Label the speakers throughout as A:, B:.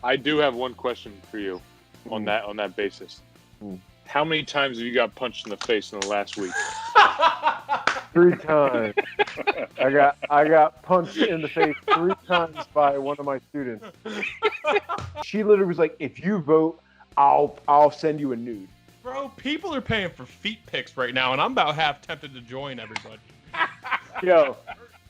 A: I do have one question for you on that basis. How many times have you got punched in the face in the last week?
B: 3 times. I got punched in the face 3 times by one of my students. She literally was like, "If you vote, I'll send you a nude."
C: Bro, people are paying for feet pics right now, and I'm about half tempted to join everybody.
B: Yo,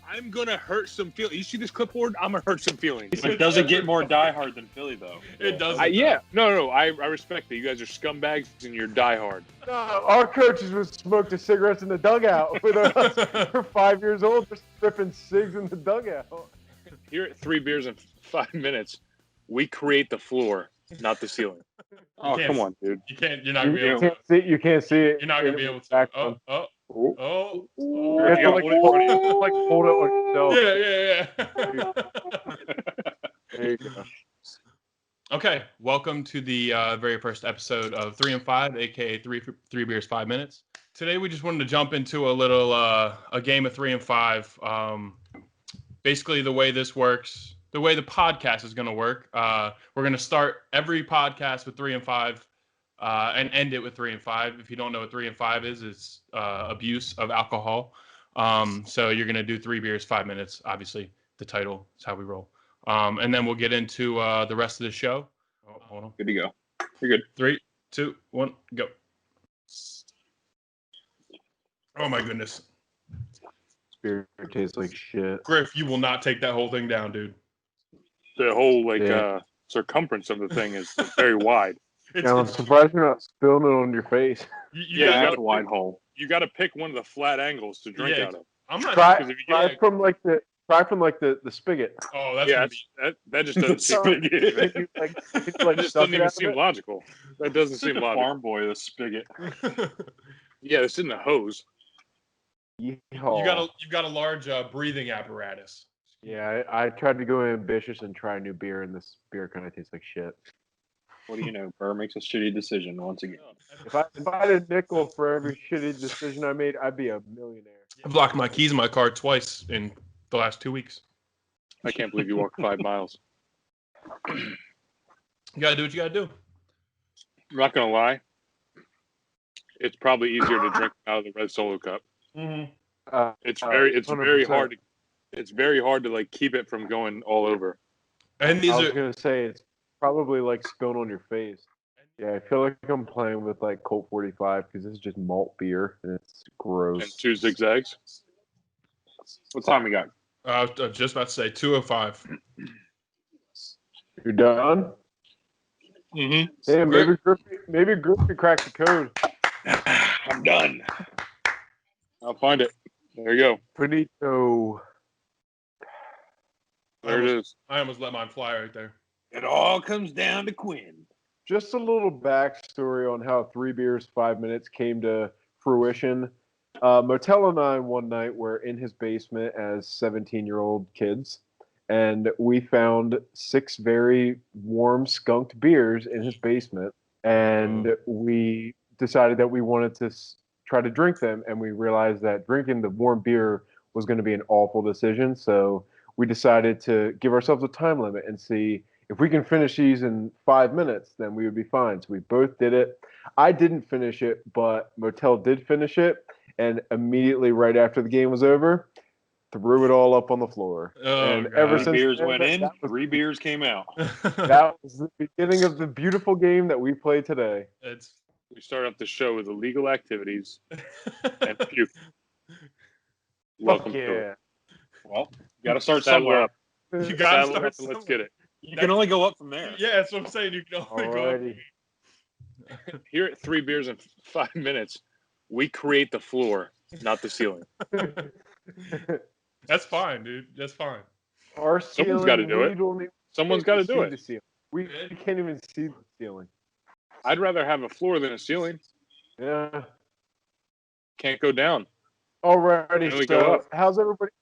A: I'm gonna hurt some feelings. You see this clipboard? I'm gonna hurt some feelings.
D: It doesn't get more diehard than Philly, though.
C: It doesn't.
A: Yeah. No. I respect that. You guys are scumbags and you're diehard.
B: no, our coaches would smoke the cigarettes in the dugout with us. We're 5 years old, just stripping cigs in the dugout.
A: Here at 3 beers in 5 minutes, we create the floor, not the ceiling. Oh, come on, dude.
C: You can't. You're not gonna be able to.
B: You can't see it.
C: You're not gonna be able to. Oh.
B: You have to like hold it on yourself.
C: Yeah.
B: There you go.
C: Okay, welcome to the very first episode of 3 and 5, aka three beers 5 minutes. Today we just wanted to jump into a little a game of 3 and 5. Basically, the way this works, the way the podcast is going to work, we're going to start every podcast with 3 and 5 and end it with 3 and 5. If you don't know what 3 and 5 is, it's abuse of alcohol. So you're going to do 3 beers 5 minutes. Obviously, the title is how we roll. And then we'll get into the rest of the show. Oh, hold on.
A: Good to go. You're good.
C: 3, 2, 1, go. Oh my goodness.
B: Beer tastes like shit.
C: Griff, you will not take that whole thing down, dude.
A: The whole circumference of the thing is very wide.
B: I'm surprised you're not spilling it on your face.
A: You got a wide hole. You got to pick one of the flat angles to drink out of.
C: I'm not.
B: Try from the spigot.
C: Oh, that's
A: that just doesn't seem. That just doesn't even seem logical. That doesn't seem logical.
D: Farm boy, the spigot.
A: Yeah, it's in the hose.
C: You got a large breathing apparatus.
B: Yeah, I tried to go ambitious and try a new beer, and this beer kind of tastes like shit.
D: What do you know? Burr makes a shitty decision once again.
B: If I had a nickel for every shitty decision I made, I'd be a millionaire.
C: I've locked my keys in my car twice in the last 2 weeks.
A: I can't believe you walked 5 miles.
C: You gotta do what you gotta do.
A: I'm not gonna lie. It's probably easier to drink out of the red Solo cup.
C: Mm-hmm.
A: It's very hard. It's very hard to like keep it from going all over.
C: And
B: I was gonna say it's probably like spilling on your face. Yeah, I feel like I'm playing with like Colt 45 because this is just malt beer and it's gross.
A: And 2 zigzags.
D: What time we got?
C: I was just about to say 2:05.
B: You're done?
A: Mm-hmm.
B: Damn, maybe Griffey cracked the code.
A: I'm done. I'll find it. There you go.
B: Finito.
A: There it is.
C: I almost let mine fly right there.
D: It all comes down to Quinn.
B: Just a little backstory on how 3 beers 5 minutes came to fruition. Motel and I one night were in his basement as 17-year-old kids, and we found 6 very warm skunked beers in his basement, and we decided that we wanted to try to drink them, and we realized that drinking the warm beer was going to be an awful decision, so we decided to give ourselves a time limit and see if we can finish these in 5 minutes, then we would be fine. So we both did it. I didn't finish it, but Motel did finish it. And immediately right after the game was over, threw it all up on the floor.
C: Oh,
B: and ever
D: 3
B: since
D: beers
B: then,
D: went in, 3 beers came out.
B: That was the beginning of the beautiful game that we played today.
A: We started off the show with illegal activities and puke. Welcome to it.
D: Well, you got to start
A: Saddle
D: somewhere.
A: up.
C: You gotta
A: Saddle
C: start
A: up and let's get it.
D: You can only go up from there.
C: Yeah, that's what I'm saying. You can only
B: Alrighty.
C: go.
A: Here at 3 beers in 5 minutes, we create the floor, not the ceiling.
C: That's fine, dude. That's fine.
B: Our ceiling,
A: Someone's got to do it. Someone's got to do it.
B: We can't even see the ceiling.
A: I'd rather have a floor than a ceiling.
B: Yeah.
A: Can't go down.
B: Alrighty.
A: Really go
B: So,
A: up.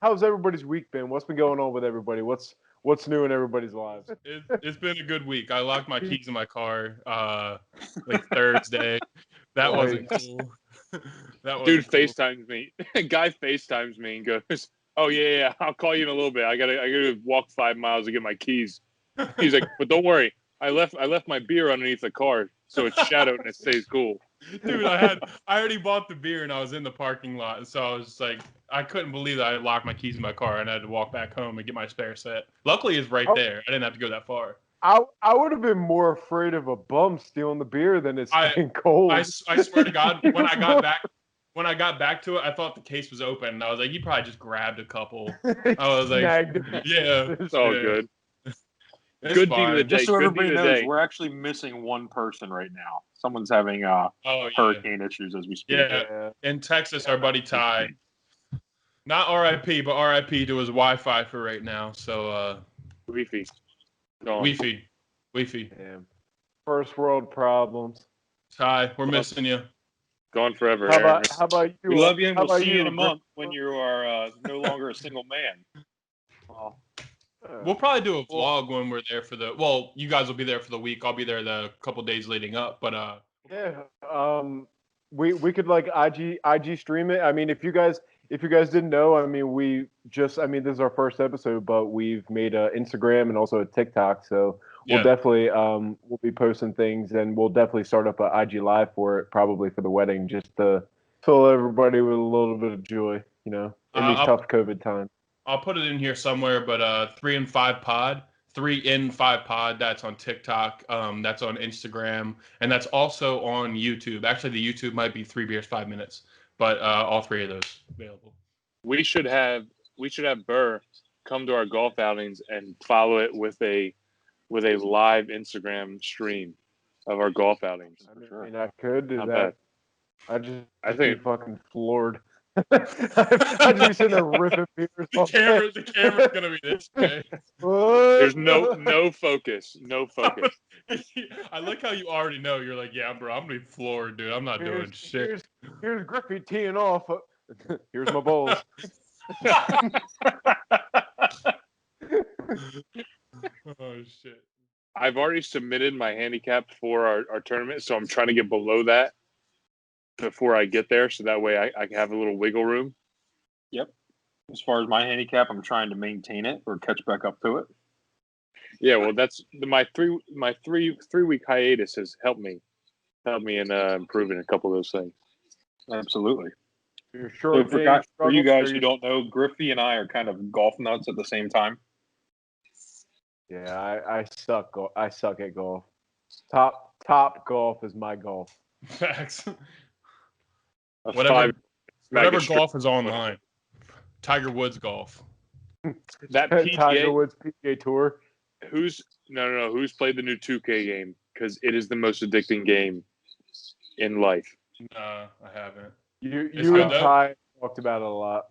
B: how's everybody's week been? What's been going on with everybody? What's new in everybody's lives?
C: It's been a good week. I locked my keys in my car like Thursday. That wasn't cool.
A: Dude FaceTimes me. Guy FaceTimes me and goes, "Oh yeah, I'll call you in a little bit. I gotta walk 5 miles to get my keys." He's like, "But don't worry, I left my beer underneath the car, so it's shadowed and it stays cool.
C: Dude, I already bought the beer and I was in the parking lot, so I was like, I couldn't believe that I locked my keys in my car and I had to walk back home and get my spare set. Luckily, it's right there. I didn't have to go that far.
B: I would have been more afraid of a bum stealing the beer than it's staying cold.
C: I swear to God, when I got back to it, I thought the case was open, and I was like, you probably just grabbed a couple. I was like, yeah,
A: It's all good.
C: It's
A: Good
C: fine.
A: deed of the day.
D: Just so
A: Good
D: everybody
A: deed of the
D: knows,
A: day.
D: we're actually missing one person right now. Someone's having hurricane issues as we speak.
C: Yeah. In Texas, our buddy Ty. Not R.I.P., but R.I.P. to his Wi-Fi for right now. So,
A: Wi-Fi.
C: Wi-Fi.
B: Damn. First world problems.
C: Ty, we're missing you.
A: Gone forever.
B: How
A: Aaron.
B: about you?
D: We love you, and
B: How
D: we'll
B: about
D: see you in a
B: Griff?
D: month when you are no longer a single man.
B: Well,
C: We'll probably do a vlog when we're there for the. Well, you guys will be there for the week. I'll be there the couple days leading up. But
B: yeah. We could like IG stream it. I mean, if you guys didn't know, I mean, this is our first episode, but we've made a Instagram and also a TikTok. So we'll definitely we'll be posting things, and we'll definitely start up an IG live for it, probably for the wedding, just to fill everybody with a little bit of joy, in these tough COVID times.
C: I'll put it in here somewhere. But 3 and 5 pod. 3 in 5 pod. That's on TikTok. That's on Instagram, and that's also on YouTube. Actually, the YouTube might be 3 beers 5 minutes, but all 3 of those available.
A: We should have Burr come to our golf outings and follow it with a live Instagram stream of our golf outings.
B: I mean, I could do
A: Not
B: that.
A: bad.
B: I
A: I think
B: be fucking floored. I'd be sitting there ripping beers.
C: The camera's gonna be this way.
A: there's no focus. No focus.
C: I like how you already know. You're like, yeah, bro, I'm gonna be floored, dude. I'm not doing shit.
B: Here's Griffey teeing off. Here's my bowls.
C: Oh shit.
A: I've already submitted my handicap for our tournament, so I'm trying to get below that before I get there, so that way I can have a little wiggle room.
D: Yep. As far as my handicap, I'm trying to maintain it or catch back up to it.
A: Yeah, well, that's my three-week hiatus has helped me in improving a couple of those things.
D: Absolutely.
B: You're sure.
D: So for you guys who don't know, Griffey and I are kind of golf nuts at the same time.
B: Yeah, I suck. I suck at golf. Top golf is my golf.
C: Facts.
A: A
C: Whatever
A: five-
C: golf is online. Tiger Woods golf.
A: That PGA,
B: Tiger Woods PGA Tour.
A: Who's played the new 2K game? Because it is the most addicting game in life.
C: Nah, I haven't.
B: You
C: good,
B: and
C: though.
B: Ty talked about it a lot.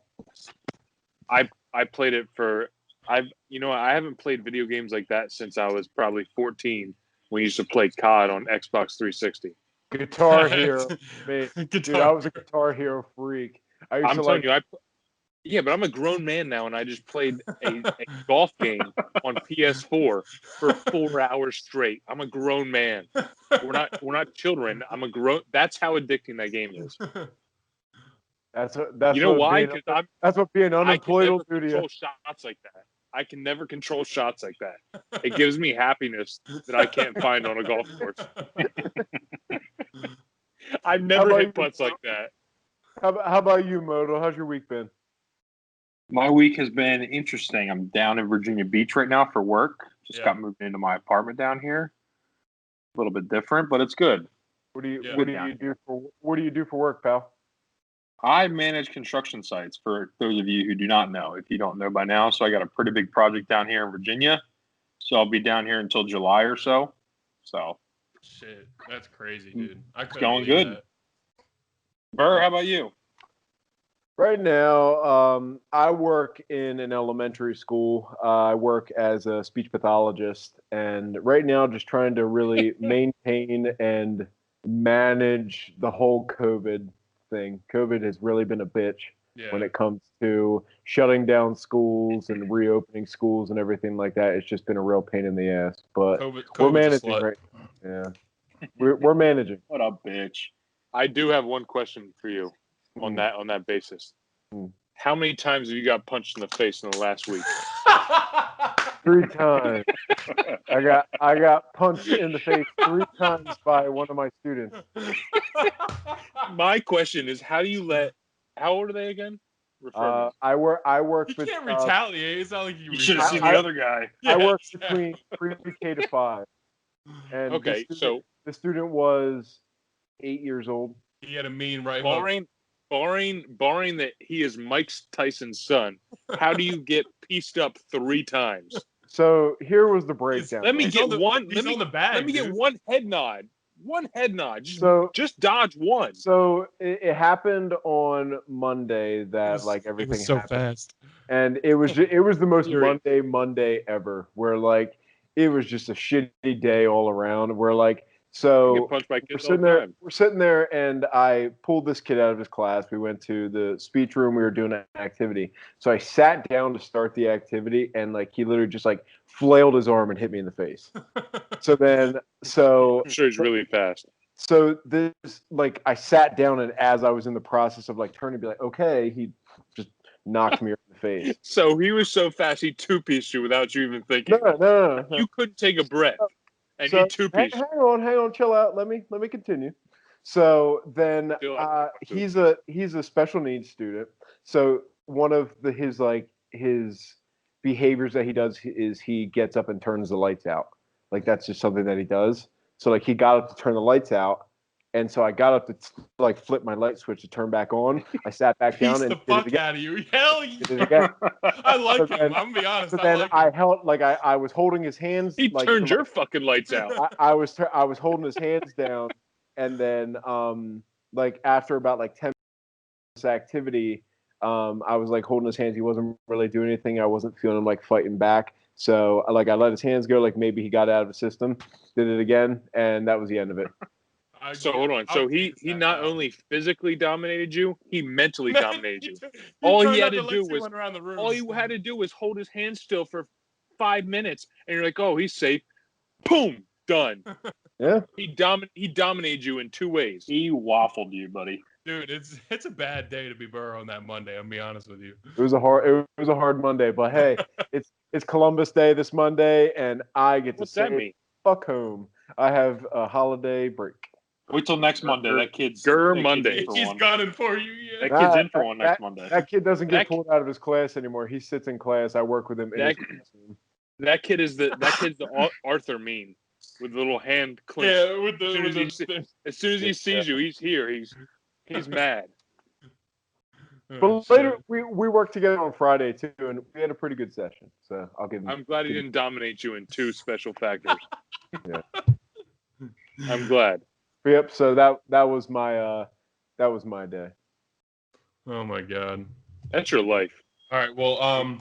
A: I played it for I haven't played video games like that since I was probably 14 when we used to play COD on Xbox 360.
B: Guitar Hero. Man, dude, I was a Guitar Hero freak.
A: I'm telling you, but I'm a grown man now, and I just played a golf game on PS4 for 4 hours straight. I'm a grown man. We're not children. I'm a grown. That's how addicting that game is.
B: That's
A: why?
B: That's what being unemployed will do to you.
A: Control shots like that. I can never control shots like that. It gives me happiness that I can't find on a golf course. I've never hit putts like that.
B: How about you, Moto? How's your week been?
D: My week has been interesting. I'm down in Virginia Beach right now for work. Just got moved into my apartment down here. A little bit different, but it's good.
B: What do you do for work, pal?
D: I manage construction sites for those of you who do not know. If you don't know by now, so I got a pretty big project down here in Virginia. So I'll be down here until July or so. So
C: shit, that's crazy, dude.
D: It's going good.
C: That.
D: Burr, how about you?
B: Right now, I work in an elementary school. I work as a speech pathologist, and right now, just trying to really maintain and manage the whole COVID thing. COVID has really been a bitch when it comes to shutting down schools and reopening schools and everything like that. It's just been a real pain in the ass, but we're managing right now. Yeah, we're managing.
D: What a bitch.
A: I do have one question for you on that basis. How many times have you got punched in the face in the last week?
B: 3 times. I got punched in the face 3 times by one of my students.
A: My question is, how old are they again? Refer me.
B: I work.
C: You
B: with,
C: can't retaliate. It's not like you
D: should have seen the other guy.
B: I work between pre-K to 5. And
A: Okay,
B: the student was 8 years old.
C: He had a mean right hook.
A: Barring that he is Mike Tyson's son, how do you get pieced up 3 times?
B: So here was the breakdown.
A: Let me get one.
C: Let me
A: get one head nod. One head nod. Just dodge one.
B: So it happened on Monday that everything
C: it was so
B: happened.
C: fast.
B: And it was the most Monday ever, where it was just a shitty day all around. Where
A: get punched by kids all the time.
B: We're sitting there, and I pulled this kid out of his class. We went to the speech room. We were doing an activity. So I sat down to start the activity, and he literally just flailed his arm and hit me in the face.
A: I'm sure he's really fast.
B: So this, I sat down, and as I was in the process of turning to be okay, he just knocked me in the face.
A: So he was so fast, he two-pieced you without you even thinking.
B: No.
A: You couldn't take a breath. And
B: so,
A: he two-pieced.
B: Hang on, chill out. Let me continue. So then he's a special needs student. So one of his behaviors that he does is he gets up and turns the lights out. That's just something that he does. So he got up to turn the lights out, and so I got up to flip my light switch to turn back on. I sat back down and
C: the fuck
B: did it
C: out of you. Hell yeah.
B: Did it again.
C: I like him. I'm gonna be honest.
B: So then I held I was holding his hands.
A: He turned your fucking lights out.
B: I was holding his hands down, and then after about 10 minutes activity, I was holding his hands. He wasn't really doing anything. I wasn't feeling him fighting back. So I let his hands go. Maybe he got out of the system. Did it again, and that was the end of it.
A: So hold on. So he not only physically dominated you, he mentally dominated you. All he had to do was hold his hands still for 5 minutes, and you're oh, he's safe. Boom, done.
B: Yeah.
A: He dominated you in 2 ways.
D: He waffled you, buddy.
C: Dude, it's a bad day to be Burr on that Monday. I'm gonna be honest with you.
B: It was a hard Monday, but hey, it's Columbus Day this Monday, and I get to say fuck home. I have a holiday break.
D: Wait till next Monday. That kid's
A: Monday.
C: He's gunning for you. Yeah.
D: That kid's in for one next Monday.
B: That kid doesn't get pulled out of his class anymore. He sits in class. I work with him.
A: That kid's the Arthur meme with the little hand clench.
C: Yeah,
A: as soon as he sees you, he's here. He's mad.
B: But later we worked together on Friday too, and we had a pretty good session. So I'll give him.
A: I'm glad he didn't dominate you in 2 special factors.
B: Yeah,
A: I'm glad.
B: Yep. So that was my day.
C: Oh my god,
A: that's your life.
C: All right. Well,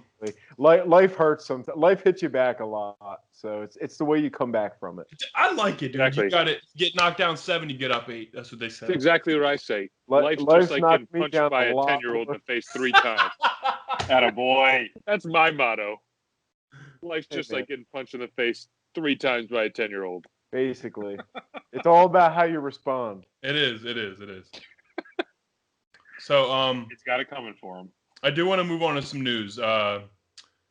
B: life hurts sometimes. Life hits you back a lot. So it's the way you come back from it.
C: I like it, dude.
A: Exactly.
C: You got to get knocked down 7, you get up 8. That's what they say.
A: That's exactly what I say. Life's just like getting punched by a 10-year-old in the face 3 times.
D: Attaboy.
A: That's my motto. Life's just like getting punched in the face 3 times by a 10-year-old.
B: Basically, it's all about how you respond.
C: It is. So
D: it's got it coming for him.
C: I do want to move on to some news.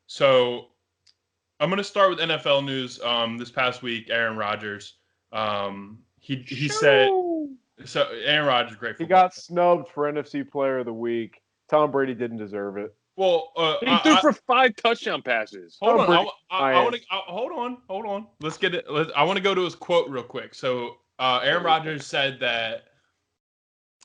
C: So I'm going to start with NFL news. This past week, Aaron Rodgers, he said, so Aaron Rodgers, great.
B: He got snubbed for NFC Player of the Week. Tom Brady didn't deserve it.
C: Well,
A: he threw for 5 touchdown passes.
C: Hold on. Hold on. Let's get it. I want to go to his quote real quick. So Aaron Rodgers said that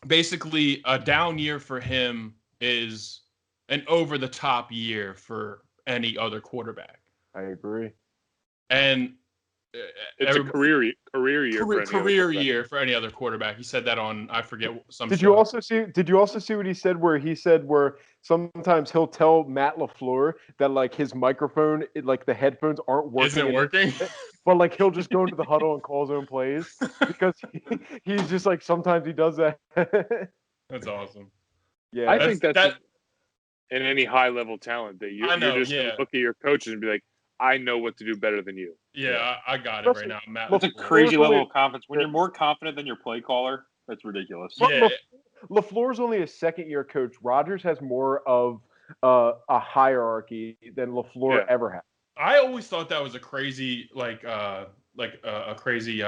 C: basically a down year for him is an over-the-top year for any other quarterback.
B: I agree.
C: And
A: it's a career year
C: for any other quarterback. He said that on, I forget, some
B: Did
C: show.
B: you also see what he said where sometimes he'll tell Matt LaFleur that his microphone, the headphones aren't working.
C: Isn't working?
B: But he'll just go into the huddle and call his own plays because he's just sometimes he does that.
C: That's awesome.
B: Yeah.
A: I think that's in any high level talent that you're just gonna look at your coaches and be like, I know what to do better than you.
C: Yeah, I got it right now. Matt,
D: that's a crazy level of confidence. When you're more confident than your play caller, that's ridiculous.
C: Yeah.
B: LaFleur's only a second-year coach. Rodgers has more of a hierarchy than LaFleur ever had.
C: I always thought that was a crazy crazy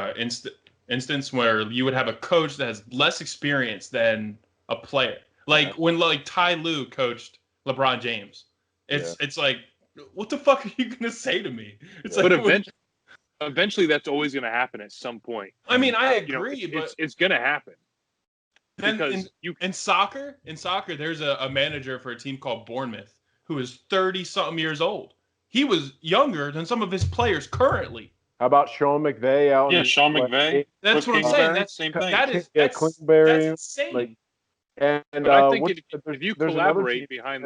C: instance where you would have a coach that has less experience than a player. Like when Ty Lue coached LeBron James. It's like, what the fuck are you gonna say to me? It's
A: but eventually that's always gonna happen at some point.
C: I mean, I agree, but
A: it's gonna happen.
C: Then
A: Because
C: in soccer, there's a manager for a team called Bournemouth who is 30-something years old. He was younger than some of his players currently.
B: How about Sean McVay out?
D: Yeah, Sean McVay.
C: That's what I'm saying. That's
D: same thing.
C: That's insane.
B: Like, and
A: but I think if you collaborate behind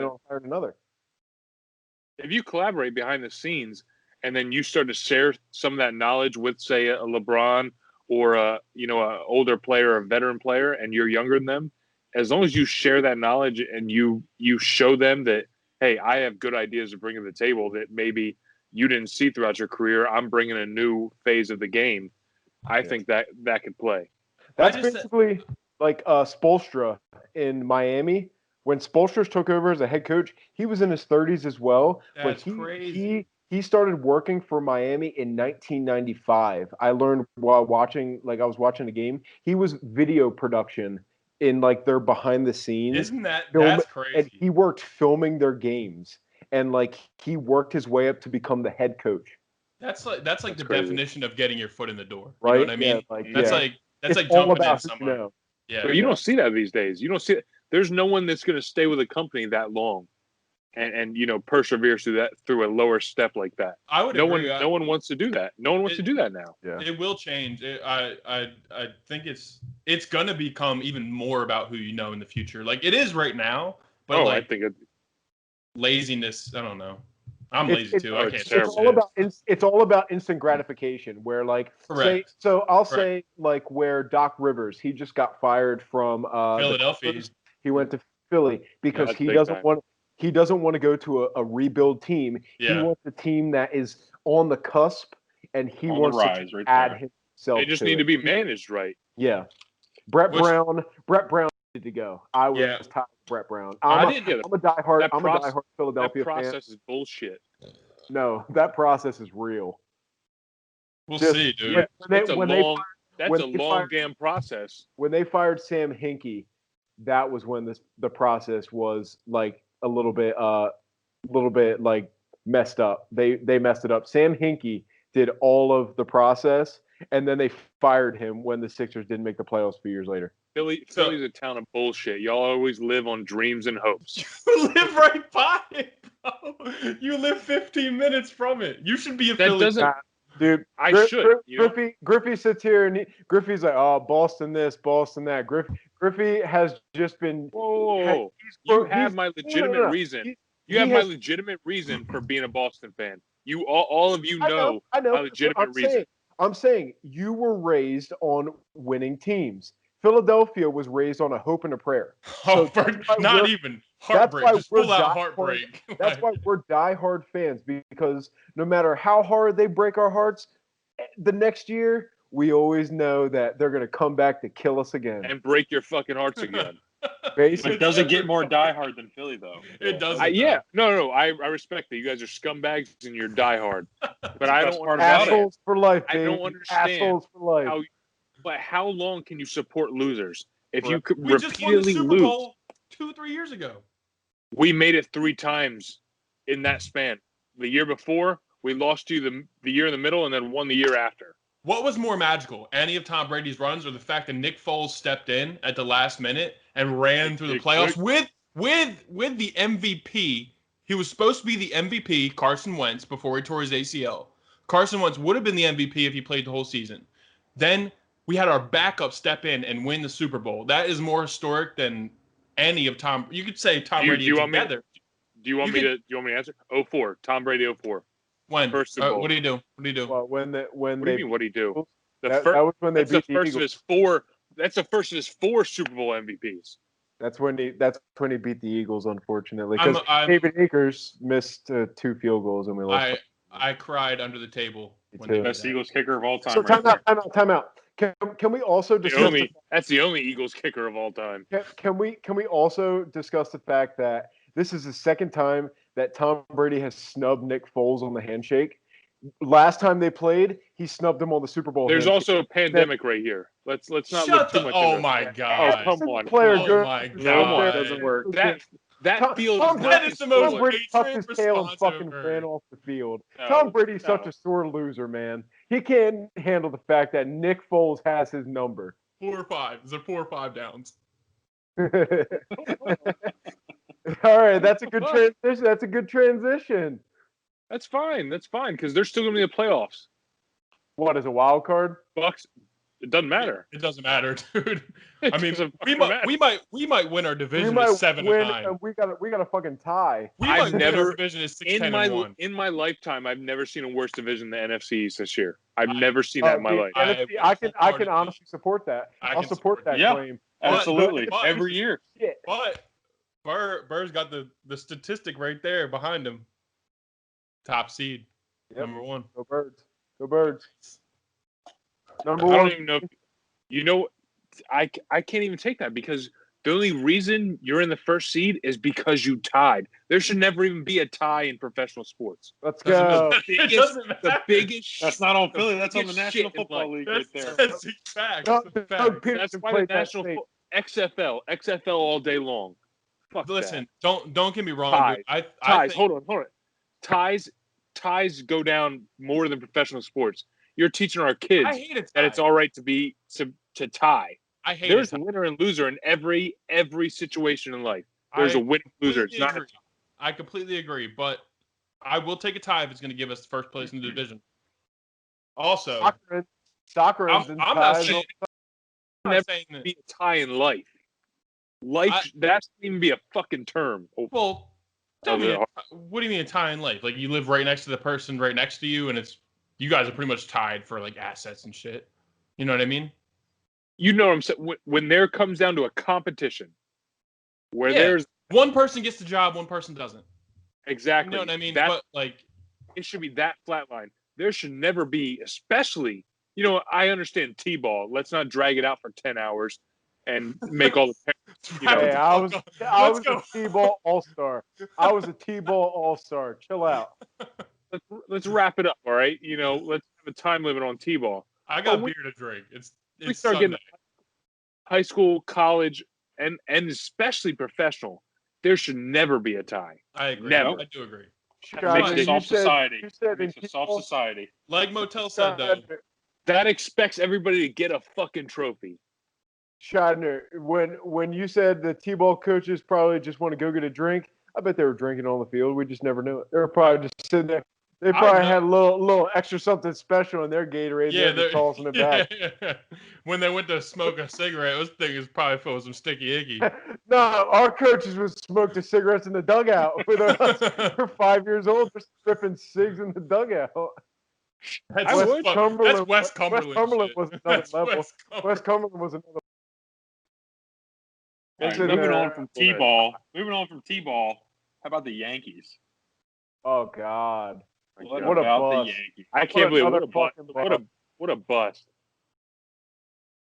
A: if you collaborate behind the scenes and then you start to share some of that knowledge with, say, a LeBron or a older player, a veteran player, and you're younger than them, as long as you share that knowledge and you show them that, hey, I have good ideas to bring to the table that maybe you didn't see throughout your career. I'm bringing a new phase of the game. I think that could play.
B: That's basically like Spoelstra in Miami. When Spoelstra took over as a head coach, he was in his 30s as well.
C: That's crazy.
B: He started working for Miami in 1995. I learned while watching, I was watching the game. He was video production in their behind the scenes.
C: Isn't that's crazy?
B: And he worked filming their games, and he worked his way up to become the head coach.
C: That's the crazy definition of getting your foot in the door.
B: Right?
C: You know what I mean?
B: Yeah,
C: That's like jumping in somewhere.
A: Yeah. But you don't see that these days. You don't see it. There's no one that's going to stay with a company that long and persevere through a lower step like that.
C: I would
A: agree. No one wants to do that. No one wants to do that now.
B: Yeah.
C: It will change. I think it's going to become even more about who you know in the future. Like it is right now, but
A: I think
C: laziness, I don't know. I'm lazy too. I can't.
B: It's all about instant gratification. Where say where Doc Rivers, he just got fired from
C: Philadelphia.
B: He went to Philly because he doesn't want to go to a rebuild team.
C: Yeah.
B: He wants a team that is on the cusp, and he wants to add himself.
A: They just need to be managed right.
B: Yeah, Brett Brown needed to go. I was tired of Brett Brown. I'm a diehard Philadelphia fan.
A: That process is bullshit.
B: No, that process is real.
C: We'll see, dude.
A: That's a long damn process.
B: When they fired Sam Hinkie, that was when the process was a little bit messed up. They messed it up. Sam Hinkie did all of the process, and then they fired him when the Sixers didn't make the playoffs a few years later.
A: Philly's a town of bullshit. Y'all always live on dreams and hopes.
C: You live right by it, bro. You live 15 minutes from it. You should be a Philly fan.
B: Dude, Griffey sits here and Griffey's like, oh, Boston this, Boston that. Griffey has just been.
A: Whoa. You have my legitimate reason. You have my legitimate reason for being a Boston fan. You all of you know my legitimate reason.
B: I'm saying you were raised on winning teams. Philadelphia was raised on a hope and a prayer.
C: Not even heartbreak, just full out heartbreak.
B: That's why we're diehard fans, because no matter how hard they break our hearts, the next year we always know that they're going to come back to kill us again
A: and break your fucking hearts again.
D: It doesn't get more diehard than Philly, though.
C: It doesn't.
A: No. I respect that. You guys are scumbags and you're diehard. But I don't understand.
B: Assholes for life, baby.
A: I don't understand.
B: Assholes for life.
A: But how long can you support losers? If you could
C: we just won the Super Bowl 2-3 years ago.
A: We made it 3 times in that span. The year before, we lost to you the year in the middle, and then won the year after.
C: What was more magical, any of Tom Brady's runs, or the fact that Nick Foles stepped in at the last minute and ran through the playoffs with the MVP? He was supposed to be the MVP, Carson Wentz, before he tore his ACL. Carson Wentz would have been the MVP if he played the whole season. Then we had our backup step in and win the Super Bowl. That is more historic than any of Tom. You could say Tom Brady together.
A: Do you want me to answer? 04. Tom Brady 04.
C: When?
A: First Super Bowl.
C: What do you do?
B: Well,
A: what do you mean? What do you do?
B: That was when they beat the Eagles.
A: That's the first of his 4 Super Bowl MVPs.
B: That's when he beat the Eagles, unfortunately, because David Akers missed 2 field goals and we lost.
C: I cried under the table.
D: Best Eagles kicker of all time.
B: So time out. Can we also discuss
A: that's the only Eagles kicker of all time?
B: Can we also discuss the fact that this is the second time that Tom Brady has snubbed Nick Foles on the handshake. Last time they played, he snubbed him on the Super Bowl.
A: There's
B: handshake.
A: also a pandemic right here. Let's not
C: Shut
A: look too
C: the.
A: much.
C: Oh
A: into
C: my
A: it.
C: god.
A: Oh come on.
B: Player
C: Oh
B: goes
C: my
B: to
C: God.
B: there.
D: Doesn't work.
A: That field
B: Tom
A: is
B: Brady,
C: That is the most
B: Tom Brady tucked
C: patriot
B: his tail and
C: response
B: fucking
C: I've ever
B: ran
C: heard.
B: off the field.
A: No,
B: Tom Brady's such
A: no.
B: a sore loser, man. He can't handle the fact that Nick Foles has his number.
C: 4 or 5. Is there 4 or 5 downs?
B: All right, that's a good transition. That's a good transition.
A: That's fine because they're still going to be in the playoffs.
B: What is a wild card?
A: Bucks. It doesn't matter.
C: It doesn't matter, dude.
A: It
C: I mean,
A: doesn't
C: we
A: fucking
C: might win our
B: We
C: division
B: might
C: as 7-9.
B: win. We got a fucking tie.
C: We
A: I've
C: might win our
A: never-
C: division as
A: in
C: 6-10-1.
A: my lifetime, I've never seen a worse division than the NFC East this year. I've never seen that in my
B: the
A: life.
B: NFC, I can honestly support that. I'll support that
D: Yeah.
B: claim.
D: Absolutely.
C: But-
D: Every year.
C: But Burr's got the statistic right there behind him. Top seed,
B: Yep.
C: number 1.
B: Go Birds. Go Birds. Number
A: I
B: one.
A: don't even know. I can't even take that because the only reason you're in the first seed is because you tied. There should never even be a tie in professional sports.
B: Let's
C: Doesn't
B: go.
C: matter. It doesn't
A: The
C: matter.
A: biggest.
D: That's not on Philly. That's on the
A: biggest
D: National
A: shit in
D: Football
A: life.
D: League right there.
C: That's a fact.
B: Doug
C: That's a fact.
B: Peterson
A: That's why
B: played
A: the
B: that
A: national
B: state.
A: XFL all day long. Fuck
C: Listen, don't get me wrong.
A: Ties.
C: Dude. I
A: ties.
C: think,
A: Hold on. Ties go down more than professional sports. You're teaching our kids
C: I hate it.
A: that it's all right to tie.
C: I hate
A: There's
C: it.
A: a winner and loser in every situation in life. There's a winner and loser. It's not.
C: I completely agree, but I will take a tie if it's going to give us first place in the division. Also,
B: Soccer
C: I'm
B: ends in
C: not
B: ties.
C: saying, I'm
A: Never
C: not saying that.
A: be a tie in life. That shouldn't even be a fucking term.
C: Well, tell
A: Oh,
C: me,
A: yeah.
C: what do you mean a tie in life? Like you live right next to the person right next to you, and you guys are pretty much tied for like assets and shit. You know what I mean?
A: You know what I'm saying? When there comes down to a competition, where
C: Yeah.
A: there's
C: One person gets the job, one person doesn't.
A: exactly,
C: You know what I mean?
A: That,
C: But like,
A: it should be that flat line. There should never be, especially, I understand T-ball. Let's not drag it out for 10 hours and make all the
B: Hey, I was
C: Let's go.
B: a T-ball all-star. I was a T-ball all-star. Chill out.
A: let's wrap it up, all right? Let's have a time limit on T-ball.
C: I got
A: we-
C: beer to drink. It's
A: We start
C: Sunday.
A: getting high school, college, and especially professional. There should never be a tie.
C: I agree.
A: Never.
C: I do agree.
D: Makes
B: Shadner,
D: a soft society.
B: You said in
D: Makes a soft
B: T-ball,
D: society.
C: Like Motel said, though.
A: That expects everybody to get a fucking trophy.
B: Shadner, when you said the T-ball coaches probably just want to go get a drink, I bet they were drinking on the field. We just never knew it. They were probably just sitting there. They probably had a little extra something special in their Gatorade.
C: Yeah,
B: they're just tossing it back.
C: Yeah. When they went to smoke a cigarette, those things probably filled with some sticky icky.
B: No, our coaches would smoke the cigarettes in the dugout. We're 5 years old. They're stripping cigs in the dugout.
C: That's
A: West
B: Cumberland-
C: That's West Cumberland.
B: West Cumberland
C: shit.
B: was another
C: That's
B: level.
C: West Cumberland.
B: West Cumberland was another.
D: All right,
B: Listen,
D: moving
B: uh,
D: on from T-ball. How about the Yankees?
B: Oh God!
D: What
B: What a
D: about the
B: bust.
D: Yankees?
A: I can't believe
B: another
A: what
B: fucking
A: a bust.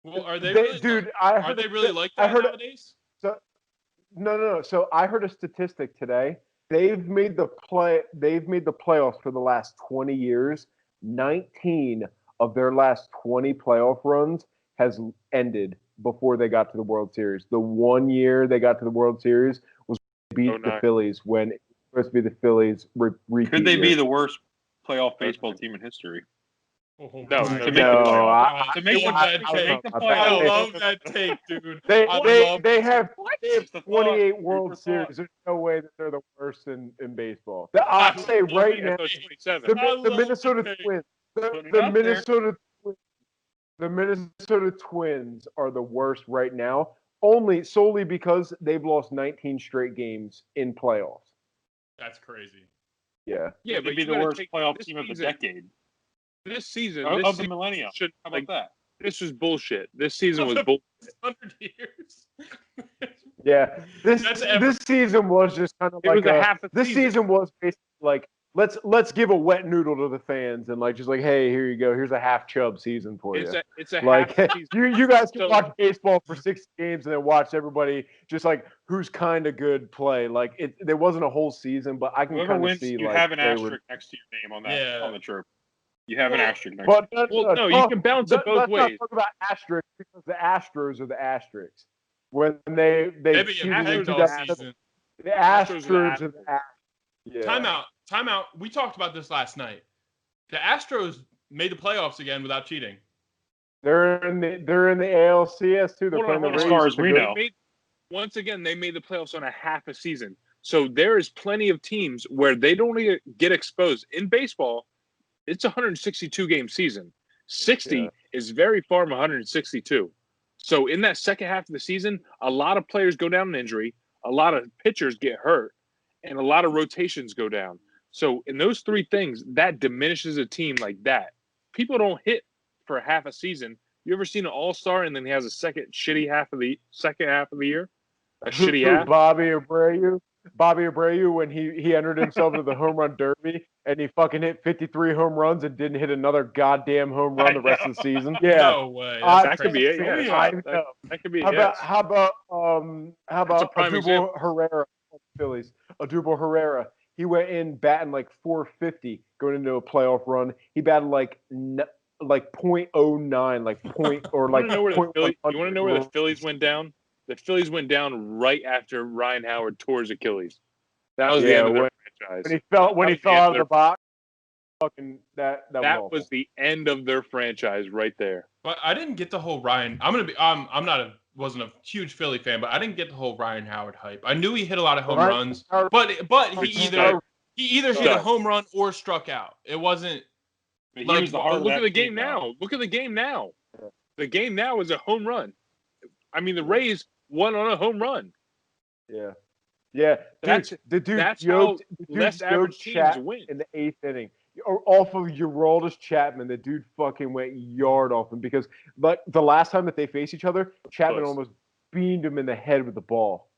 C: Well, are they really,
B: dude?
C: are they really like that nowadays?
B: No. So I heard a statistic today. They've made the playoffs for the last 20 years. 19 of their last 20 playoff runs has ended before they got to the World Series. The 1 year they got to the World Series was beat the
A: 09.
B: Phillies when it was supposed to be the Phillies.
D: Could they be the worst playoff baseball team in history?
C: Oh,
A: No,
C: my
A: no,
C: God.
A: no,
C: I
D: To make
C: love that take.
D: the
C: I
D: playoffs.
C: love that take, dude.
B: They have
D: Just a thought.
B: 28
D: Food
B: World
D: for thought.
B: Series. There's no way that they're the worst in baseball. I'll say right now,
A: 27.
B: the Minnesota Twins.
D: Putting it
B: The
D: out there.
B: Minnesota Twins. The Minnesota Twins are the worst right now, solely because they've lost 19 straight games in playoffs.
C: That's crazy.
B: Yeah.
A: Yeah,
D: Could
A: but
D: be
A: you
D: the
A: gotta
D: worst
A: take
D: playoff
A: this
D: team of the
A: season-
D: decade.
A: This season,
D: Of the millennium.
A: should,
D: How about that?
A: this was bullshit. This season was
C: Of the-
A: bull.
C: 100 years.
B: Yeah.
C: That's ever-
B: This season was just kind of
A: It
B: like
A: was a half a
B: this
A: season.
B: season was basically like let's give a wet noodle to the fans and like just like, hey, here you go. Here's a half chub season for you.
A: It's a
B: Like
A: half season.
B: you guys can
A: So-
B: watch baseball for 6 games and then watch everybody just like who's kind of good play. Like there wasn't a whole season, but I can
D: Whoever
B: kind of
D: wins,
B: see
D: you
B: like
D: have an
B: they were.
D: asterisk next to your name on that
C: Yeah.
D: on the trophy. You have an asterisk next.
B: But
A: you can balance it both
B: let's
A: ways.
B: not talk about asterisks because the Astros are the asterisks. When they
C: Maybe
B: cheated
C: an
B: in
C: Astros
B: 2000,
C: season.
B: the
A: Astros
B: Astros
A: are
B: are
A: the
B: the Astros. Yeah.
C: Timeout. We talked about this last night. The Astros made the playoffs again without cheating.
B: They're in the ALCS too. They're
A: Hold on,
B: playing the
A: hold on.
B: Rays.
D: As far as
B: They're
D: we
B: good.
D: know.
A: Once again, they made the playoffs on a half a season. So there is plenty of teams where they don't get exposed. In baseball, it's a 162-game season. 60 is very far from 162. So in that second half of the season, a lot of players go down in injury, a lot of pitchers get hurt, and a lot of rotations go down. So in those three things, that diminishes a team like that. People don't hit for half a season. You ever seen an all-star and then he has a second half of the year? A shitty half?
B: Bobby Abreu when he entered himself into the home run derby and he fucking hit 53 home runs and didn't hit another goddamn home run the rest of the season. Yeah.
C: No way. That's
A: That could be it. Yeah.
B: I know.
A: That could be
B: How
A: it.
B: about
A: Yes.
B: how about
A: That's a prime example.
B: Herrera, Phillies? Odubel Herrera. He went in batting like 450 going into a playoff run. He batted like .09, like point or like.
A: You want to know where the Phillies went down? The Phillies went down right after Ryan Howard tore his Achilles. That was the end of their franchise.
B: When he fell out of the box. Fucking that
A: was the end of their franchise right there.
C: But I didn't get the whole Ryan. Wasn't a huge Philly fan, but I didn't get the whole Ryan Howard hype. I knew he hit a lot of home runs, but he either hit a home run or struck out. It wasn't.
A: Look at the game now. Look at the game now. The game now is a home run. I mean, the Rays won on a home run.
B: Yeah. Yeah,
A: that's how less average teams win
B: in the 8th inning. Off of Aroldis Chapman, the dude fucking went yard off him because, but the last time that they faced each other, Chapman almost beamed him in the head with the ball.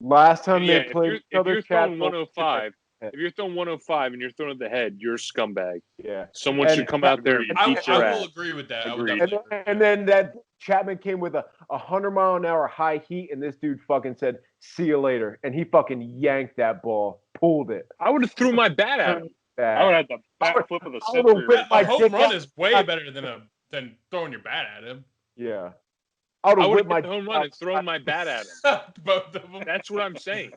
B: Last time they played each other,
A: if you're throwing 105, if you're throwing 105 and you're throwing at the head, you're a scumbag.
B: Yeah,
A: someone should come out there and beat your ass.
C: I will agree with that.
B: And then that Chapman came with a 100-mile-an-hour high heat, and this dude fucking said, "See you later," and he fucking yanked that ball, pulled it.
A: I would have threw my bat at him.
D: I would have the bat flip of the century.
C: A home run is way better than throwing your bat at him.
B: Yeah.
A: I would have hit the home run and thrown my bat at him.
C: Both of them.
A: That's what I'm saying.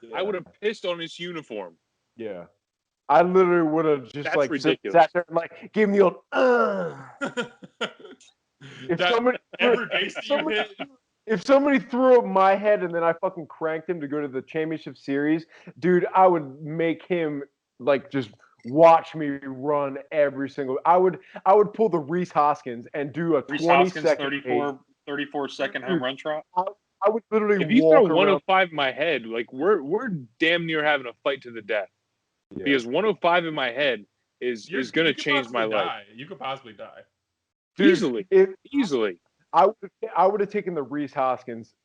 A: Yeah. I would have pissed on his uniform.
B: Yeah. I literally would have just sat there and gave him the old If somebody threw up my head and then I fucking cranked him to go to the championship series, dude, I would make him just watch me run every single. I would pull the Reese Hoskins and do a 20-second
D: 34-second home run trot.
B: I would literally.
A: If you throw 105 in my head, we're damn near having a fight to the death. Yeah. Because 105 in my head is going to change my life.
C: You could possibly die.
A: Dude, easily.
B: I would have taken the Reese Hoskins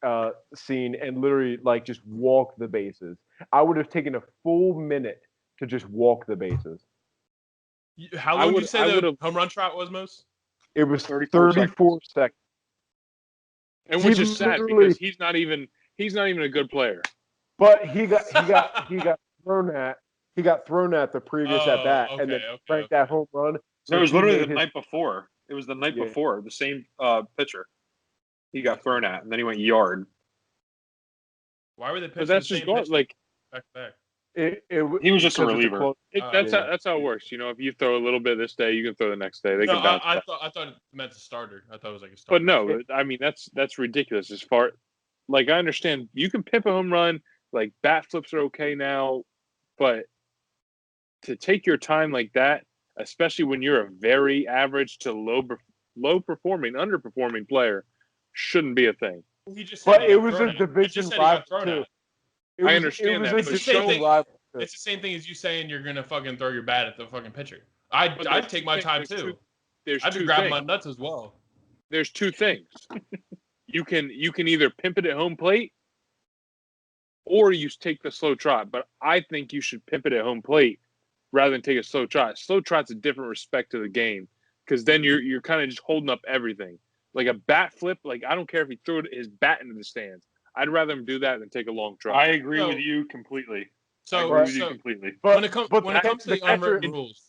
B: scene and literally just walk the bases. I would have taken a full minute to just walk the bases.
C: How long did you say the home run trot was, Mos?
B: It was 34 seconds.
A: And which is sad because he's not even a good player.
B: But he got thrown at the previous at bat and then cranked that home run.
D: So it was literally the night before. It was the night before. The same pitcher he got thrown at, and then he went yard.
C: Why were they pitching?
A: That's just back to
C: back.
D: He was just a reliever.
A: That's how it works. If you throw a little bit this day, you can throw the next day.
C: I thought it meant a starter. I thought it was like a starter.
A: But no, I mean that's ridiculous. As far I understand, you can pimp a home run. Bat flips are okay now, but to take your time like that, especially when you're a very average to low performing, underperforming player, shouldn't be a thing.
B: But it was a division rival too.
A: I understand that.
C: It's the same thing as you saying you're gonna fucking throw your bat at the fucking pitcher. I'd take my time too. I'd be grabbing my nuts as well.
A: There's two things. You can either pimp it at home plate, or you take the slow trot. But I think you should pimp it at home plate rather than take a slow trot. Slow trot's a different respect to the game because then you're kind of just holding up everything. Like a bat flip, like I don't care if he threw his bat into the stands. I'd rather him do that than take a long trot.
D: I agree with you completely.
C: So,
D: I agree with you completely.
B: But
C: when it comes to the unwritten rules,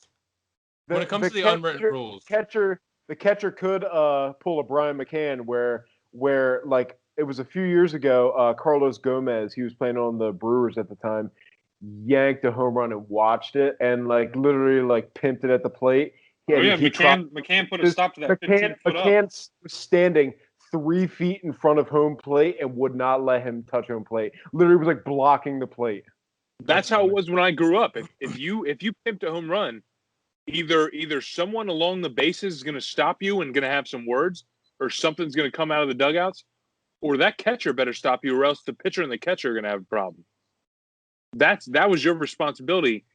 C: when it comes to the unwritten rules,
B: the catcher could pull a Brian McCann where like it was a few years ago. Carlos Gomez, he was playing on the Brewers at the time, yanked a home run and watched it and like literally like pimped it at the plate.
D: McCann put a stop to that 15-foot up.
B: McCann was standing 3 feet in front of home plate and would not let him touch home plate. Literally was like blocking the plate.
A: That's how it was when I grew up. If you pimped a home run, either someone along the bases is going to stop you and going to have some words, or something's going to come out of the dugouts, or that catcher better stop you, or else the pitcher and the catcher are going to have a problem. That was your responsibility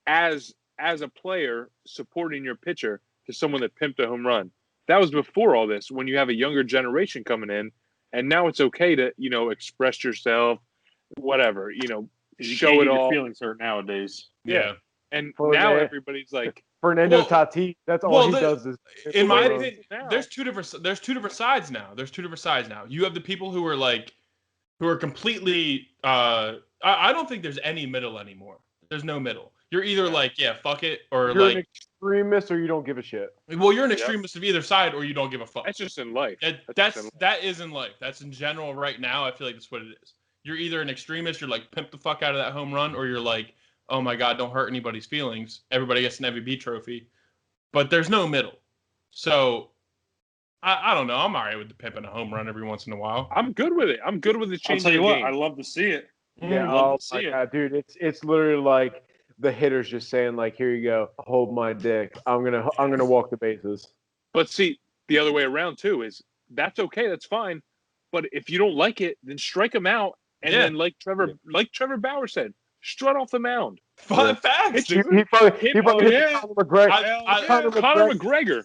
A: as a player supporting your pitcher to someone that pimped a home run. That was before all this, when you have a younger generation coming in, and now it's okay to express yourself, whatever show it all.
D: Feelings hurt nowadays.
A: Yeah. And now everybody's like
B: Fernando Tatis. That's all he does is.
C: In my opinion, there's two different sides now. You have the people who are completely. I don't think there's any middle anymore. There's no middle. You're either fuck it, or
B: you're an extremist, or you don't give a shit.
C: Well, you're an extremist of either side, or you don't give a fuck.
A: That's just in life.
C: That is in life. That's in general right now. I feel like that's what it is. You're either an extremist, you're like pimp the fuck out of that home run, or you're like, oh my God, don't hurt anybody's feelings. Everybody gets an MVP trophy. But there's no middle. So, I don't know. I'm all right with the pimping a home run every once in a while.
A: I'm good with it. I'm good with the change.
D: I'll tell you what, I love to see it.
B: Yeah, God, dude, it's literally like the hitter's just saying, like, here you go, hold my dick. I'm gonna walk the bases.
A: But see, the other way around too is that's okay, that's fine. But if you don't like it, then strike him out. And then, like Trevor Bauer said, strut off the mound.
C: Fun facts.
B: He probably Conor
A: McGregor.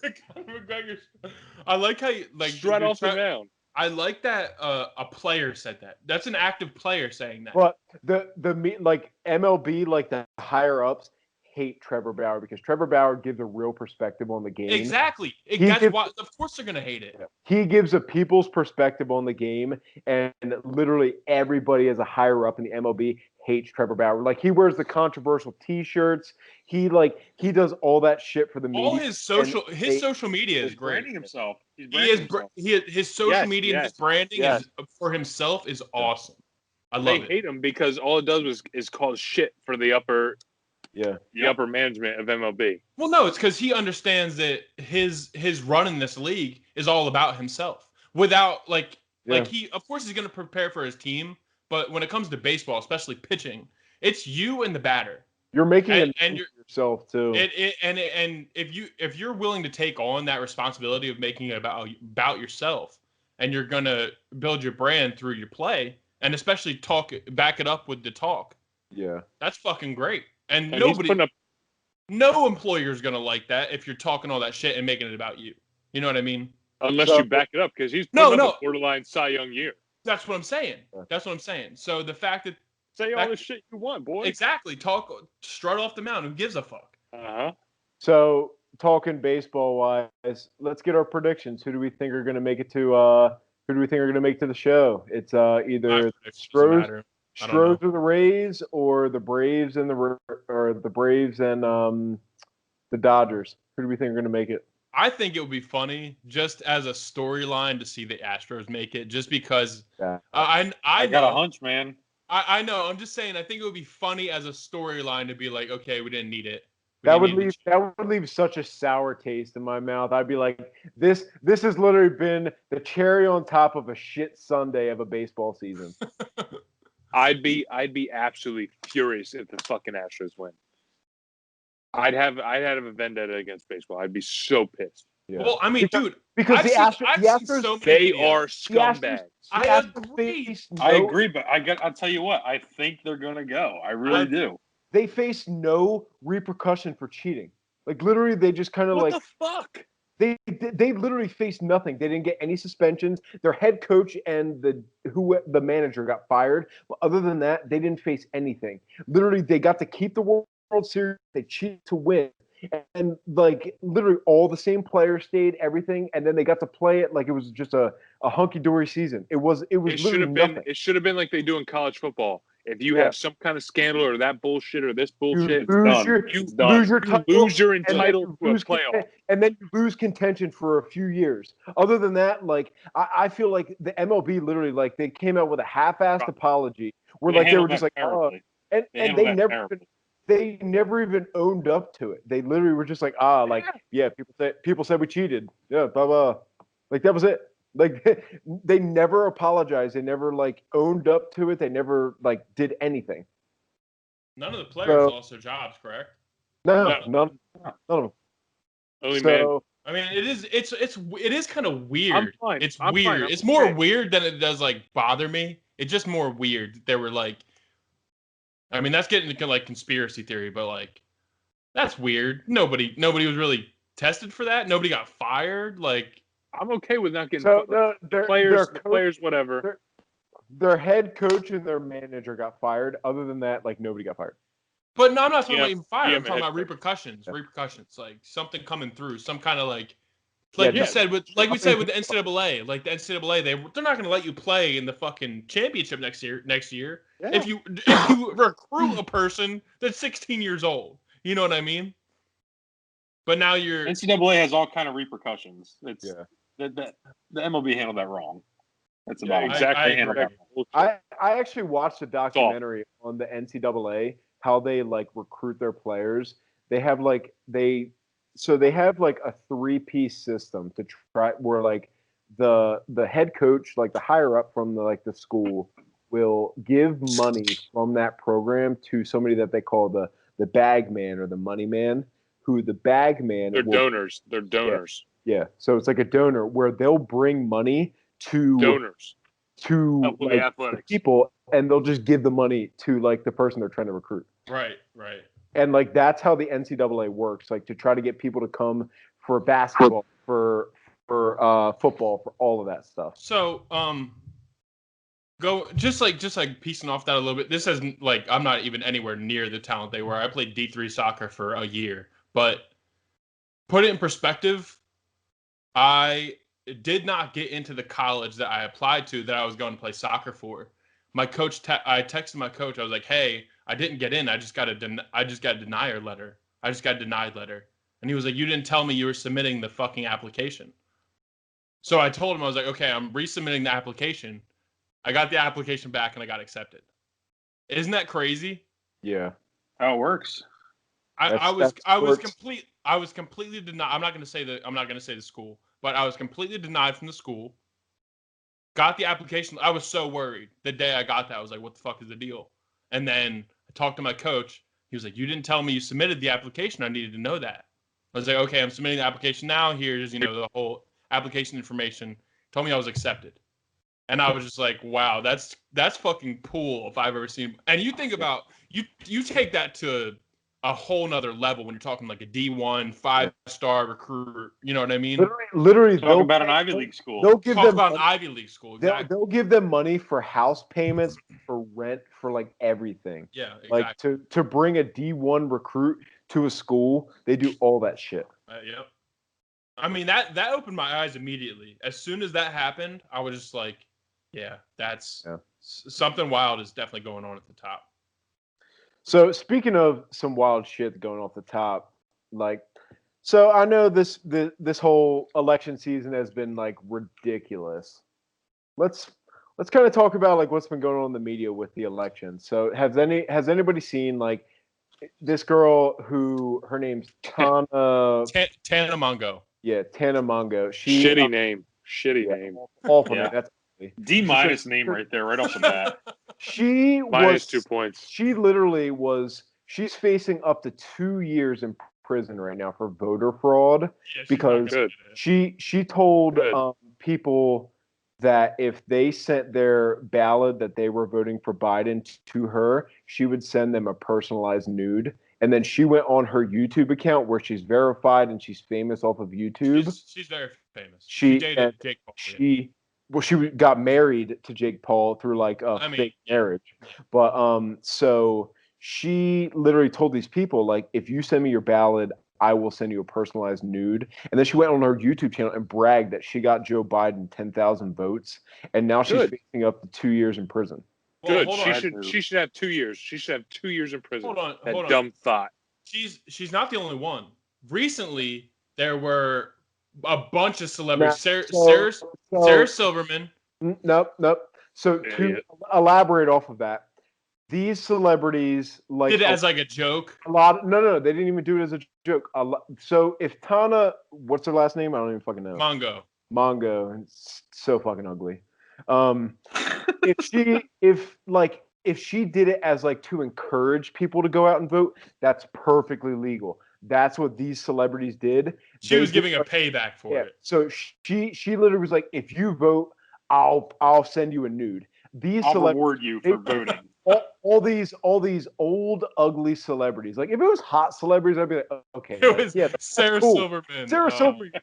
C: I like how you
A: strut off the mound.
C: I like that a player said that. That's an active player saying that.
B: But the MLB, like the higher ups, hate Trevor Bauer because Trevor Bauer gives a real perspective on the game.
C: Exactly. That's why. Of course, they're gonna hate it.
B: He gives a people's perspective on the game, and literally everybody as a higher up in the MLB hates Trevor Bauer. Like he wears the controversial T-shirts. He does all that shit for the media.
C: All his social media is great.
D: Branding himself.
C: His social media and his branding is for himself is awesome. I love it.
A: They hate him because all it does is cause shit for the upper.
B: Yeah,
A: the upper management of MLB.
C: Well, no, it's because he understands that his run in this league is all about himself. Without he, of course, he's going to prepare for his team, but when it comes to baseball, especially pitching, it's you and the batter.
B: You're making it yourself too.
C: And if you're willing to take on that responsibility of making it about yourself, and you're going to build your brand through your play, and especially back it up with the talk.
B: Yeah,
C: that's fucking great. And no employer is going to like that if you're talking all that shit and making it about you. You know what I mean?
A: Unless you back it up, because he's putting up a borderline Cy Young year.
C: That's what I'm saying. So the fact that
A: say all the shit you want, boy.
C: Exactly. Strut off the mound. Who gives a fuck?
B: So talking baseball wise, let's get our predictions. Who do we think are going to make it to? Who do we think are going to make it to the show? It's either Stros or the Rays, or the Braves and the Dodgers. Who do we think are going to make it?
C: I think it would be funny just as a storyline to see the Astros make it, just because I
D: got a hunch, man.
C: I know. I'm just saying. I think it would be funny as a storyline to be like, okay, we didn't need it.
B: That would leave such a sour taste in my mouth. I'd be like, this has literally been the cherry on top of a shit Sunday of a baseball season.
A: I'd be absolutely furious if the fucking Astros win. I'd have a vendetta against baseball. I'd be so pissed.
C: Yeah. Well, I mean,
B: because the Astros
A: they are scumbags.
C: I agree.
D: I agree, but I'll tell you what. I think they're gonna go. I really do.
B: They face no repercussion for cheating. Like literally, they just kind of
A: what the fuck?
B: They literally faced nothing. They didn't get any suspensions. Their head coach and the manager got fired. But other than that, they didn't face anything. Literally, they got to keep the World Series. They cheated to win. And like literally all the same players stayed, everything, and then they got to play it like it was just a hunky dory season. It was literally nothing.
A: It should have been like they do in college football. If you
B: Yeah.
A: have some kind of scandal or that bullshit or this bullshit,
B: you lose your title,
A: lose your
B: and then
A: entitle
B: you
A: to a
B: lose
A: playoff.
B: and then you lose contention for a few years. Other than that, like I feel like the MLB literally like they came out with a half-assed apology where like they were just like, oh, and they never even owned up to it. They literally were just like, people said we cheated. Yeah, blah blah. Like that was it. Like they never apologized. They never like owned up to it. They never like did anything.
C: None of the players lost their jobs, correct?
B: No, none of them.
A: Only man.
C: I mean, it is kind of weird.
A: I'm fine.
C: It's
A: I'm
C: weird.
A: fine.
C: It's more weird than it does like bother me. It's just more weird. They were like, I mean, that's getting into like conspiracy theory, but like, that's weird. Nobody was really tested for that. Nobody got fired. Like,
A: I'm okay with not getting players, whatever.
B: Their head coach and their manager got fired. Other than that, like nobody got fired.
C: But no, I'm not talking about even fire. I'm talking about
A: coach.
C: repercussions. Yeah. Repercussions, like something coming through, some kind of like we said with the NCAA. Like the NCAA, they're not going to let you play in the fucking championship next year. Yeah. If you recruit a person that's 16 years old, you know what I mean? But now you're
D: NCAA has all kind of repercussions. It's the MLB handled that wrong. That's about exactly.
B: I actually watched a documentary on the NCAA, how they like recruit their players. They have like a 3-piece system to try where like the head coach, like the higher up from the school, will give money from that program to somebody that they call the bag man or the money man. Who the bag man?
A: They're donors. They're donors.
B: Yeah. So it's like a donor where they'll bring money to
A: donors
B: to like, the people, and they'll just give the money to like the person they're trying to recruit.
C: Right.
B: And like that's how the NCAA works, like to try to get people to come for basketball, for football, for all of that stuff.
C: So go just like piecing off that a little bit. This isn't like I'm not even anywhere near the talent they were. I played D3 soccer for a year, but put it in perspective, I did not get into the college that I applied to that I was going to play soccer for. My coach, I texted my coach. I was like, "Hey, I didn't get in. I just got a denied letter. And he was like, "You didn't tell me you were submitting the fucking application." So I told him, I was like, "Okay, I'm resubmitting the application." I got the application back and I got accepted. Isn't that crazy?
B: Yeah.
D: How it works.
C: I was completely denied. I'm not going to say the school, but I was completely denied from the school. Got the application. I was so worried. The day I got that, I was like, "What the fuck is the deal?" And then I talked to my coach. He was like, "You didn't tell me you submitted the application. I needed to know that." I was like, "Okay, I'm submitting the application now. Here's, the whole application information." Told me I was accepted. And I was just like, "Wow, that's fucking cool if I've ever seen." And you think about you take that to a whole nother level when you're talking like a D1 5-star recruiter. You know what I mean?
B: Literally,
D: talk about an Ivy League school.
B: They'll give them
C: an Ivy League school. Exactly.
B: They'll give them money for house payments, for rent, for like everything.
C: Yeah, exactly.
B: Like to bring a D1 recruit to a school, they do all that shit.
C: Yep. I mean that opened my eyes immediately. As soon as that happened, I was just like, "Yeah, something wild is definitely going on at the top."
B: So speaking of some wild shit going off the top, so I know this whole election season has been like ridiculous. Let's kind of talk about like what's been going on in the media with the election. So has anybody seen like this girl who her name's Tana
C: Mongo?
B: Yeah, Tana Mongo.
A: Shitty name.
B: Awful name. That's
D: D- name right there, right off the bat.
B: She
A: minus 2 points.
B: She literally was. She's facing up to 2 years in prison right now for voter fraud because she told people that if they sent their ballot that they were voting for Biden to her, she would send them a personalized nude, And then she went on her YouTube account where she's verified and she's famous off of YouTube.
C: She's very famous.
B: She
C: dated Jake Paul.
B: She got married to Jake Paul through like a fake marriage. But so she literally told these people, like, if you send me your ballad, I will send you a personalized nude. And then she went on her YouTube channel and bragged that she got Joe Biden 10,000 votes, and now she's facing up to 2 years in prison.
A: Good. She should have 2 years. She should have 2 years in prison.
C: Hold on.
A: Dumb thought.
C: She's not the only one. Recently, there were a bunch of celebrities. Sarah Silverman.
B: Nope. So to elaborate off of that, these celebrities like
C: did it as like a joke.
B: No, they didn't even do it as a joke. So if Tana, what's her last name? I don't even fucking know. Mongo, it's so fucking ugly. If she did it as like to encourage people to go out and vote, that's perfectly legal. That's what these celebrities did.
C: She was giving a payback for it.
B: So she literally was like, if you vote, I'll send you a nude.
D: I'll reward you for voting.
B: All these old ugly celebrities. Like if it was hot celebrities, I'd be like, okay,
C: it was
B: Sarah
C: Silverman,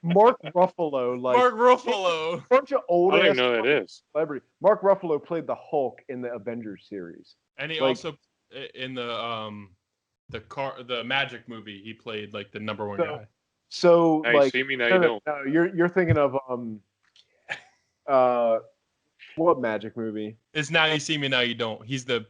B: Mark Ruffalo,
C: a
B: bunch of old.
A: I don't even know who that is.
B: Celebrity. Mark Ruffalo played the Hulk in the Avengers series,
C: and he also in the Magic movie, he played like the number one guy.
B: So
A: now you see me, now you don't.
B: No, you're thinking of what Magic movie?
C: It's Now You See Me, Now You Don't. He's the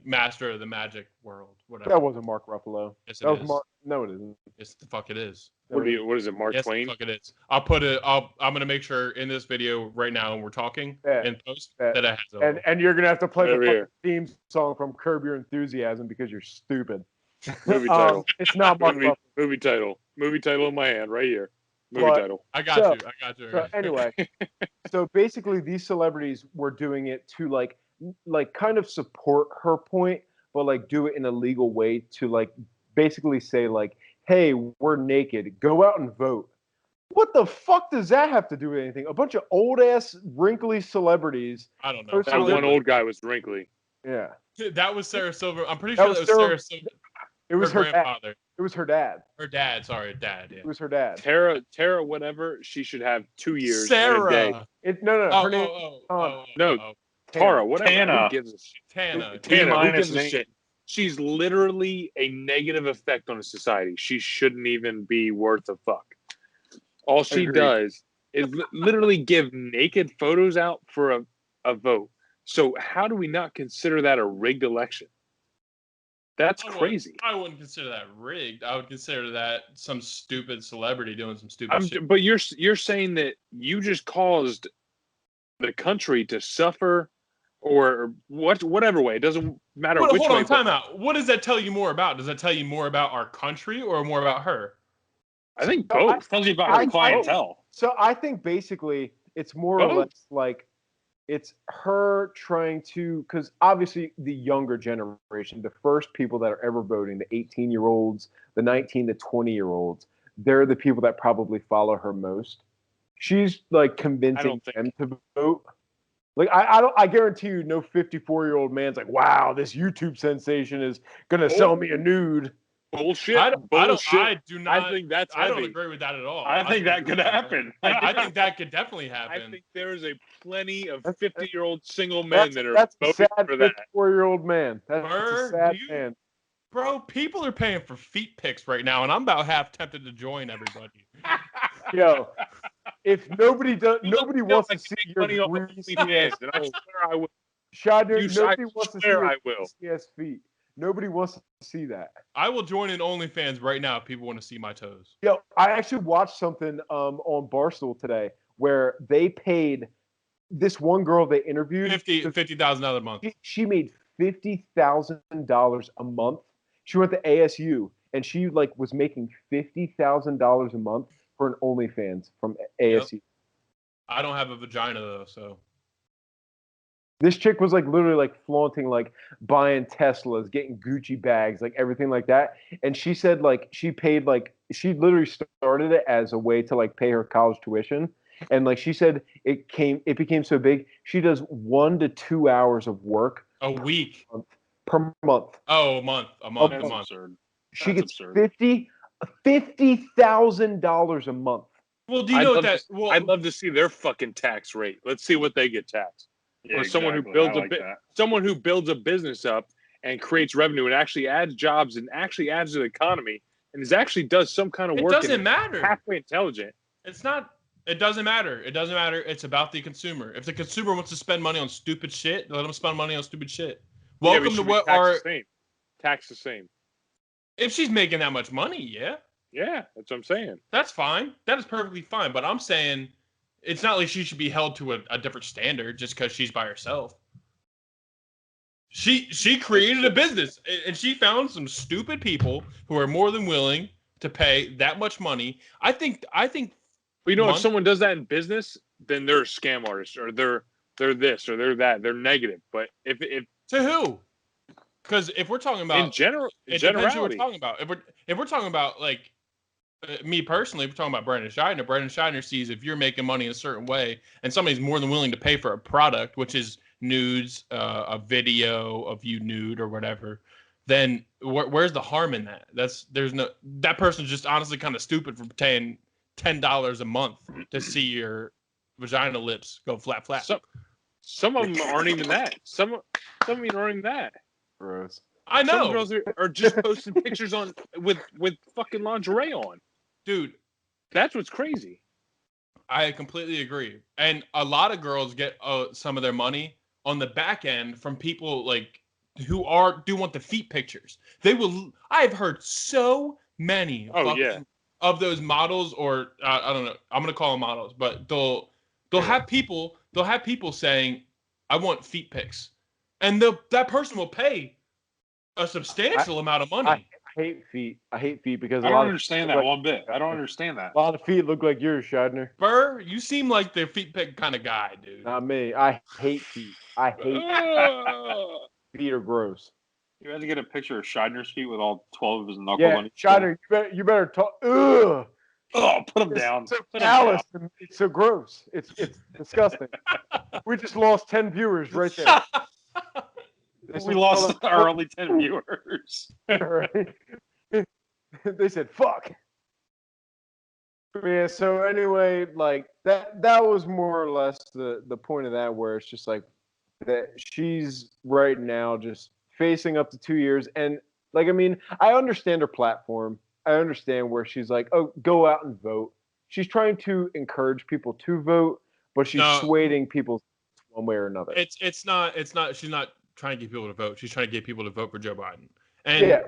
C: master of the magic world. Whatever.
B: That wasn't Mark Ruffalo.
C: Yes, it is.
B: No, it isn't.
C: Yes, the fuck it is.
A: What is it? Mark Twain?
C: Yes, the fuck it is. I'll put it. I'm gonna make sure in this video right now when we're talking in post that it has.
B: And you're gonna have to play the theme song from Curb Your Enthusiasm because you're stupid.
A: Movie title.
B: It's not Mark Ruffalo.
A: Movie title. Movie title in my hand right here. Movie title.
C: I got you.
B: So anyway, so basically these celebrities were doing it to like kind of support her point, but like do it in a legal way to like basically say like, hey, we're naked, go out and vote. What the fuck does that have to do with anything? A bunch of old ass wrinkly celebrities.
C: I don't know.
A: That one old guy was wrinkly.
B: Yeah.
C: That was Sarah Silver. I'm pretty sure that was Sarah Silver.
B: It was her
C: grandfather.
B: It was her dad.
C: Her dad, sorry, dad. Yeah.
B: It was her dad.
A: Tara, whatever. She should have 2 years.
C: Sarah.
B: No. Her name.
A: Tara, whatever.
C: Tana.
A: Who gives a shit?
C: Tana.
A: Who gives a shit? She's literally a negative effect on a society. She shouldn't even be worth a fuck. All she does is literally give naked photos out for a vote. So how do we not consider that a rigged election? That's crazy.
C: I wouldn't consider that rigged. I would consider that some stupid celebrity doing some stupid shit.
A: But you're saying that you just caused the country to suffer, or whatever way. It doesn't matter which way.
C: Hold on, time out. What does that tell you more about? Does that tell you more about our country or more about her?
A: I think both.
D: It tells you about her clientele.
B: So I think basically it's more or less like it's her trying to, because obviously the younger generation, the first people that are ever voting, the 18-year-olds, the 19 to 20-year-olds, they're the people that probably follow her most. She's like convincing them to vote. Like I guarantee you, no 54-year-old man's like, wow, this YouTube sensation is gonna sell me a nude.
A: Bullshit.
C: I do not.
A: I think that's heavy.
C: I don't agree with that at all.
D: I think that could happen.
C: I think that could definitely happen.
A: I think there is a plenty of 50-year-old single men that are voting
B: sad
A: for that.
B: 54-year-old man. That's
C: Burr,
B: a sad man.
C: Bro, people are paying for feet pics right now, and I'm about half tempted to join everybody.
B: Yo, if nobody wants to see your greasy ass,
A: and I swear I will.
B: Shadner, nobody wants to see your
A: I will.
B: greasy ass feet. Nobody wants to see that.
C: I will join in OnlyFans right now if people want to see my toes.
B: Yo, I actually watched something on Barstool today where they paid this one girl they interviewed
C: $50,000 a month.
B: She made $50,000 a month. She went to ASU and she was making $50,000 a month for an OnlyFans from ASU. Yep.
C: I don't have a vagina though, so.
B: This chick was literally flaunting buying Teslas, getting Gucci bags, everything like that. And she said she paid she literally started it as a way to pay her college tuition. And she said it became so big, she does 1 to 2 hours of work
C: a week
B: per month.
C: Oh, a month.
B: She
D: That's
B: gets
D: absurd.
B: $50,000 a month.
C: Well, do you know what that?
A: I'd love to see their fucking tax rate. Let's see what they get taxed.
D: Yeah,
A: Or someone who
D: exactly.
A: builds
D: I like that.
A: someone who builds a business up and creates revenue and actually adds jobs and actually adds to the economy and actually does some kind of
C: it
A: work.
C: doesn't matter.
A: Halfway intelligent.
C: It's not. It doesn't matter. It doesn't matter. It's about the consumer. If the consumer wants to spend money on stupid shit, let them spend money on stupid shit. Welcome to what our
A: tax the same.
C: If she's making that much money, yeah.
A: Yeah, that's what I'm saying.
C: That's fine. That is perfectly fine. But I'm saying it's not like she should be held to a different standard just because she's by herself. She created a business and she found some stupid people who are more than willing to pay that much money. I think.
A: Well, if someone does that in business, then they're a scam artist, or they're this, or they're that. They're negative. But if
C: to who? Because if we're talking about
A: in general,
C: it depends who we're talking about. If we're talking about like me personally, if we're talking about Brandon Scheidner sees if you're making money in a certain way, and somebody's more than willing to pay for a product, which is nudes, a video of you nude or whatever, then where's the harm in that? That person's just honestly kind of stupid for paying $10 a month to see your vagina lips go flap.
A: Some of them aren't even that. Some of them aren't even that.
B: Gross.
C: I know.
A: Some girls are just posting pictures on with fucking lingerie on.
C: Dude,
A: that's what's crazy.
C: I completely agree. And a lot of girls get some of their money on the back end from people like who do want the feet pictures. I've heard so many of those models, or I don't know, I'm gonna call them models, but they'll have people saying, I want feet pics. And that person will pay a substantial amount of money.
B: I hate feet. Because
D: I don't understand that one bit. I don't understand that.
B: A lot of feet look like yours, Scheidner.
C: Burr, you seem like the feet pic kind of guy, dude.
B: Not me. I hate feet. Feet are gross.
D: You had to get a picture of Scheidner's feet with all 12 of his knuckles on each
B: Scheidner, you better talk. Ugh.
D: Oh, put him down.
B: So callous. It's so gross. It's disgusting. We just lost 10 viewers right there.
D: We lost our only 10 viewers.
B: Right? They said, fuck. Yeah, so anyway, like that was more or less the point of that, where it's just like that she's right now just facing up to 2 years. And like, I mean, I understand her platform. I understand where she's like, oh, go out and vote. She's trying to encourage people to vote, but she's swaying people one way or another.
C: It's not she's not trying to get people to vote. She's trying to get people to vote for Joe Biden. And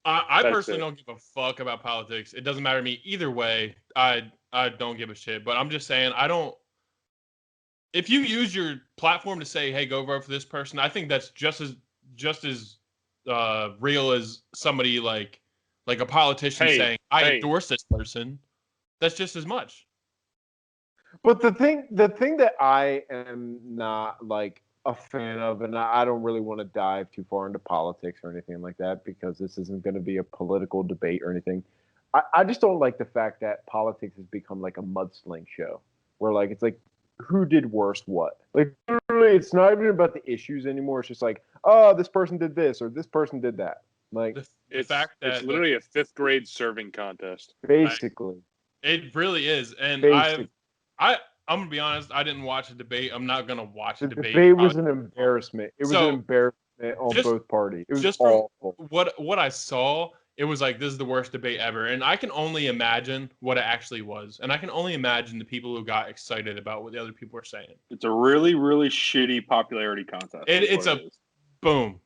C: I personally don't give a fuck about politics. It doesn't matter to me either way. I don't give a shit. But I'm just saying, if you use your platform to say, hey, go vote for this person, I think that's just as real as somebody like a politician saying, I endorse this person. That's just as much.
B: But the thing that I am not like a fan of, and I don't really want to dive too far into politics or anything like that, because this isn't going to be a political debate or anything. I just don't like the fact that politics has become like a mudsling show, where like it's like who did worst what. Like literally, it's not even about the issues anymore. It's just like, oh, this person did this or this person did that. Like
A: it's literally a 5th grade serving contest.
B: Basically,
C: it really is. And I'm gonna be honest. I didn't watch the debate. I'm not gonna watch the debate.
B: The debate was an embarrassment. It was an embarrassment on both parties. It was
C: just
B: awful.
C: What I saw, it was like, this is the worst debate ever. And I can only imagine what it actually was. And I can only imagine the people who got excited about what the other people were saying.
D: It's a really, really shitty popularity contest.
C: It's a boom.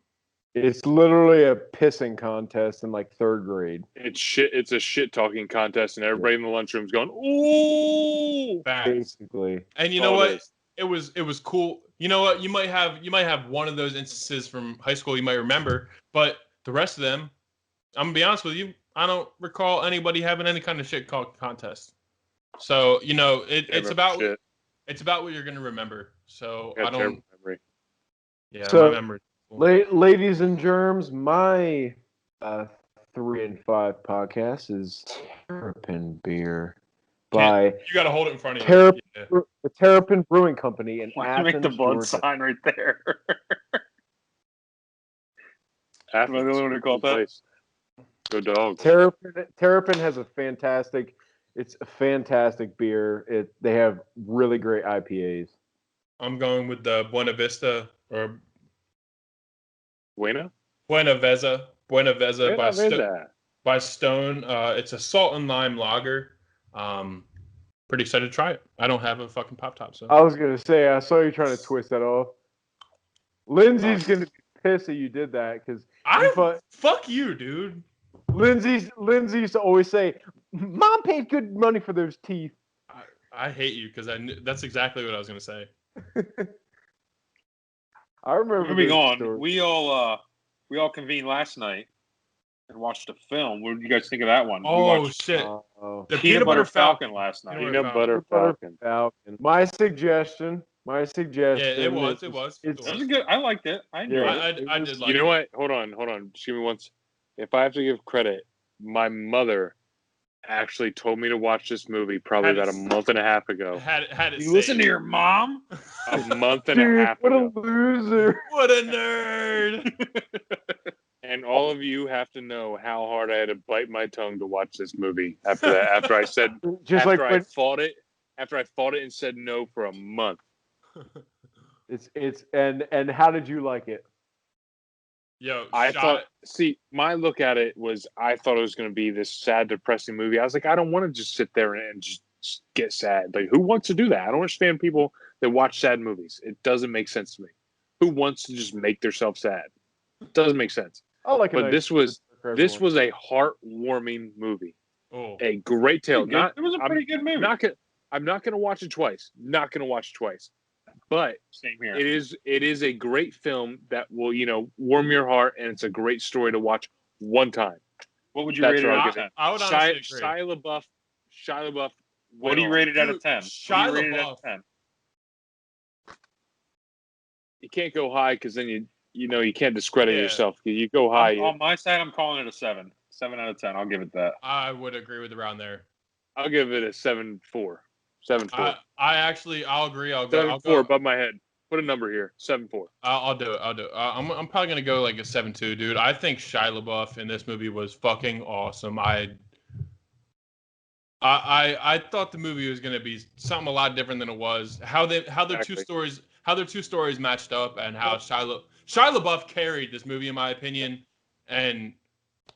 B: It's literally a pissing contest in like 3rd grade.
A: It's a shit talking contest, and everybody in the lunchroom's going, ooh,
B: basically.
C: And you know what? It was cool. You know what? You might have one of those instances from high school you might remember, but the rest of them, I'm gonna be honest with you, I don't recall anybody having any kind of shit contest. So it's about what you're gonna remember. So I don't. Memory. Yeah, my memory.
B: Ladies and germs, my 3 and 5 podcast is Terrapin Beer by
C: you got to hold it in front of you.
B: The Terrapin Brewing Company in Athens,
D: make the blood
B: Georgia.
D: sign right there. Am I the only one who called that?
A: Go dogs.
B: Terrapin has a fantastic beer. They have really great IPAs.
C: I'm going with the Buena Vista or
A: Buena
C: Veza
A: Veza.
C: by Stone. It's a salt and lime lager. Pretty excited to try it. I don't have a fucking pop top, so
B: I was gonna say I saw you trying to twist that off. Lindsay's gonna be pissed that you did that because
C: fuck you, dude.
B: Lindsay used to always say, "Mom paid good money for those teeth."
C: I hate you because that's exactly what I was gonna say.
B: I remember.
D: Moving on, we all convened last night and watched a film. What did you guys think of that one?
C: Oh,
D: we watched,
C: shit!
D: The Peanut Butter Falcon last night.
A: Peanut Butter Falcon.
B: My suggestion.
C: Yeah, it was. It was
D: good. I liked it. I enjoyed it.
C: I did like it.
A: You know what? Hold on. Just give me once. If I have to give credit, my mother actually told me to watch this movie probably about a month and a half ago.
C: Had it
D: you listen to your mom?
A: A month and a half ago.
B: What a loser.
C: What a nerd.
A: And all of you have to know how hard I had to bite my tongue to watch this movie after that. After I said, I fought it and said no for a month.
B: And how did you like it?
C: Yo,
A: my look at it was I thought it was going to be this sad, depressing movie. I was like, I don't want to just sit there and just get sad. Like, who wants to do that? I don't understand people that watch sad movies. It doesn't make sense to me. Who wants to just make themselves sad? It doesn't make sense. But this was a heartwarming movie.
C: Oh.
A: A great tale.
D: It was a pretty good movie.
A: I'm not going to watch it twice. But
D: same here.
A: It is a great film that will, warm your heart, and it's a great story to watch one time.
D: What would you rate it out of 10?
C: I would honestly agree.
A: Shia LaBeouf.
D: What do you rate it out of 10?
C: Shia LaBeouf.
A: You can't go high because then you can't discredit yourself. You go high.
D: On my side, I'm calling it a 7. 7 out of 10. I'll give it that.
C: I would agree with around there.
A: I'll give it a 7.4. 7.4.
C: I'll agree. I'll go
A: 7.4 above my head. Put a number here. 7.4.
C: I'll do it. I'm probably gonna go like a 7.2, dude. I think Shia LaBeouf in this movie was fucking awesome. I thought the movie was gonna be something a lot different than it was. How their two stories matched up, and how Shia LaBeouf carried this movie in my opinion, and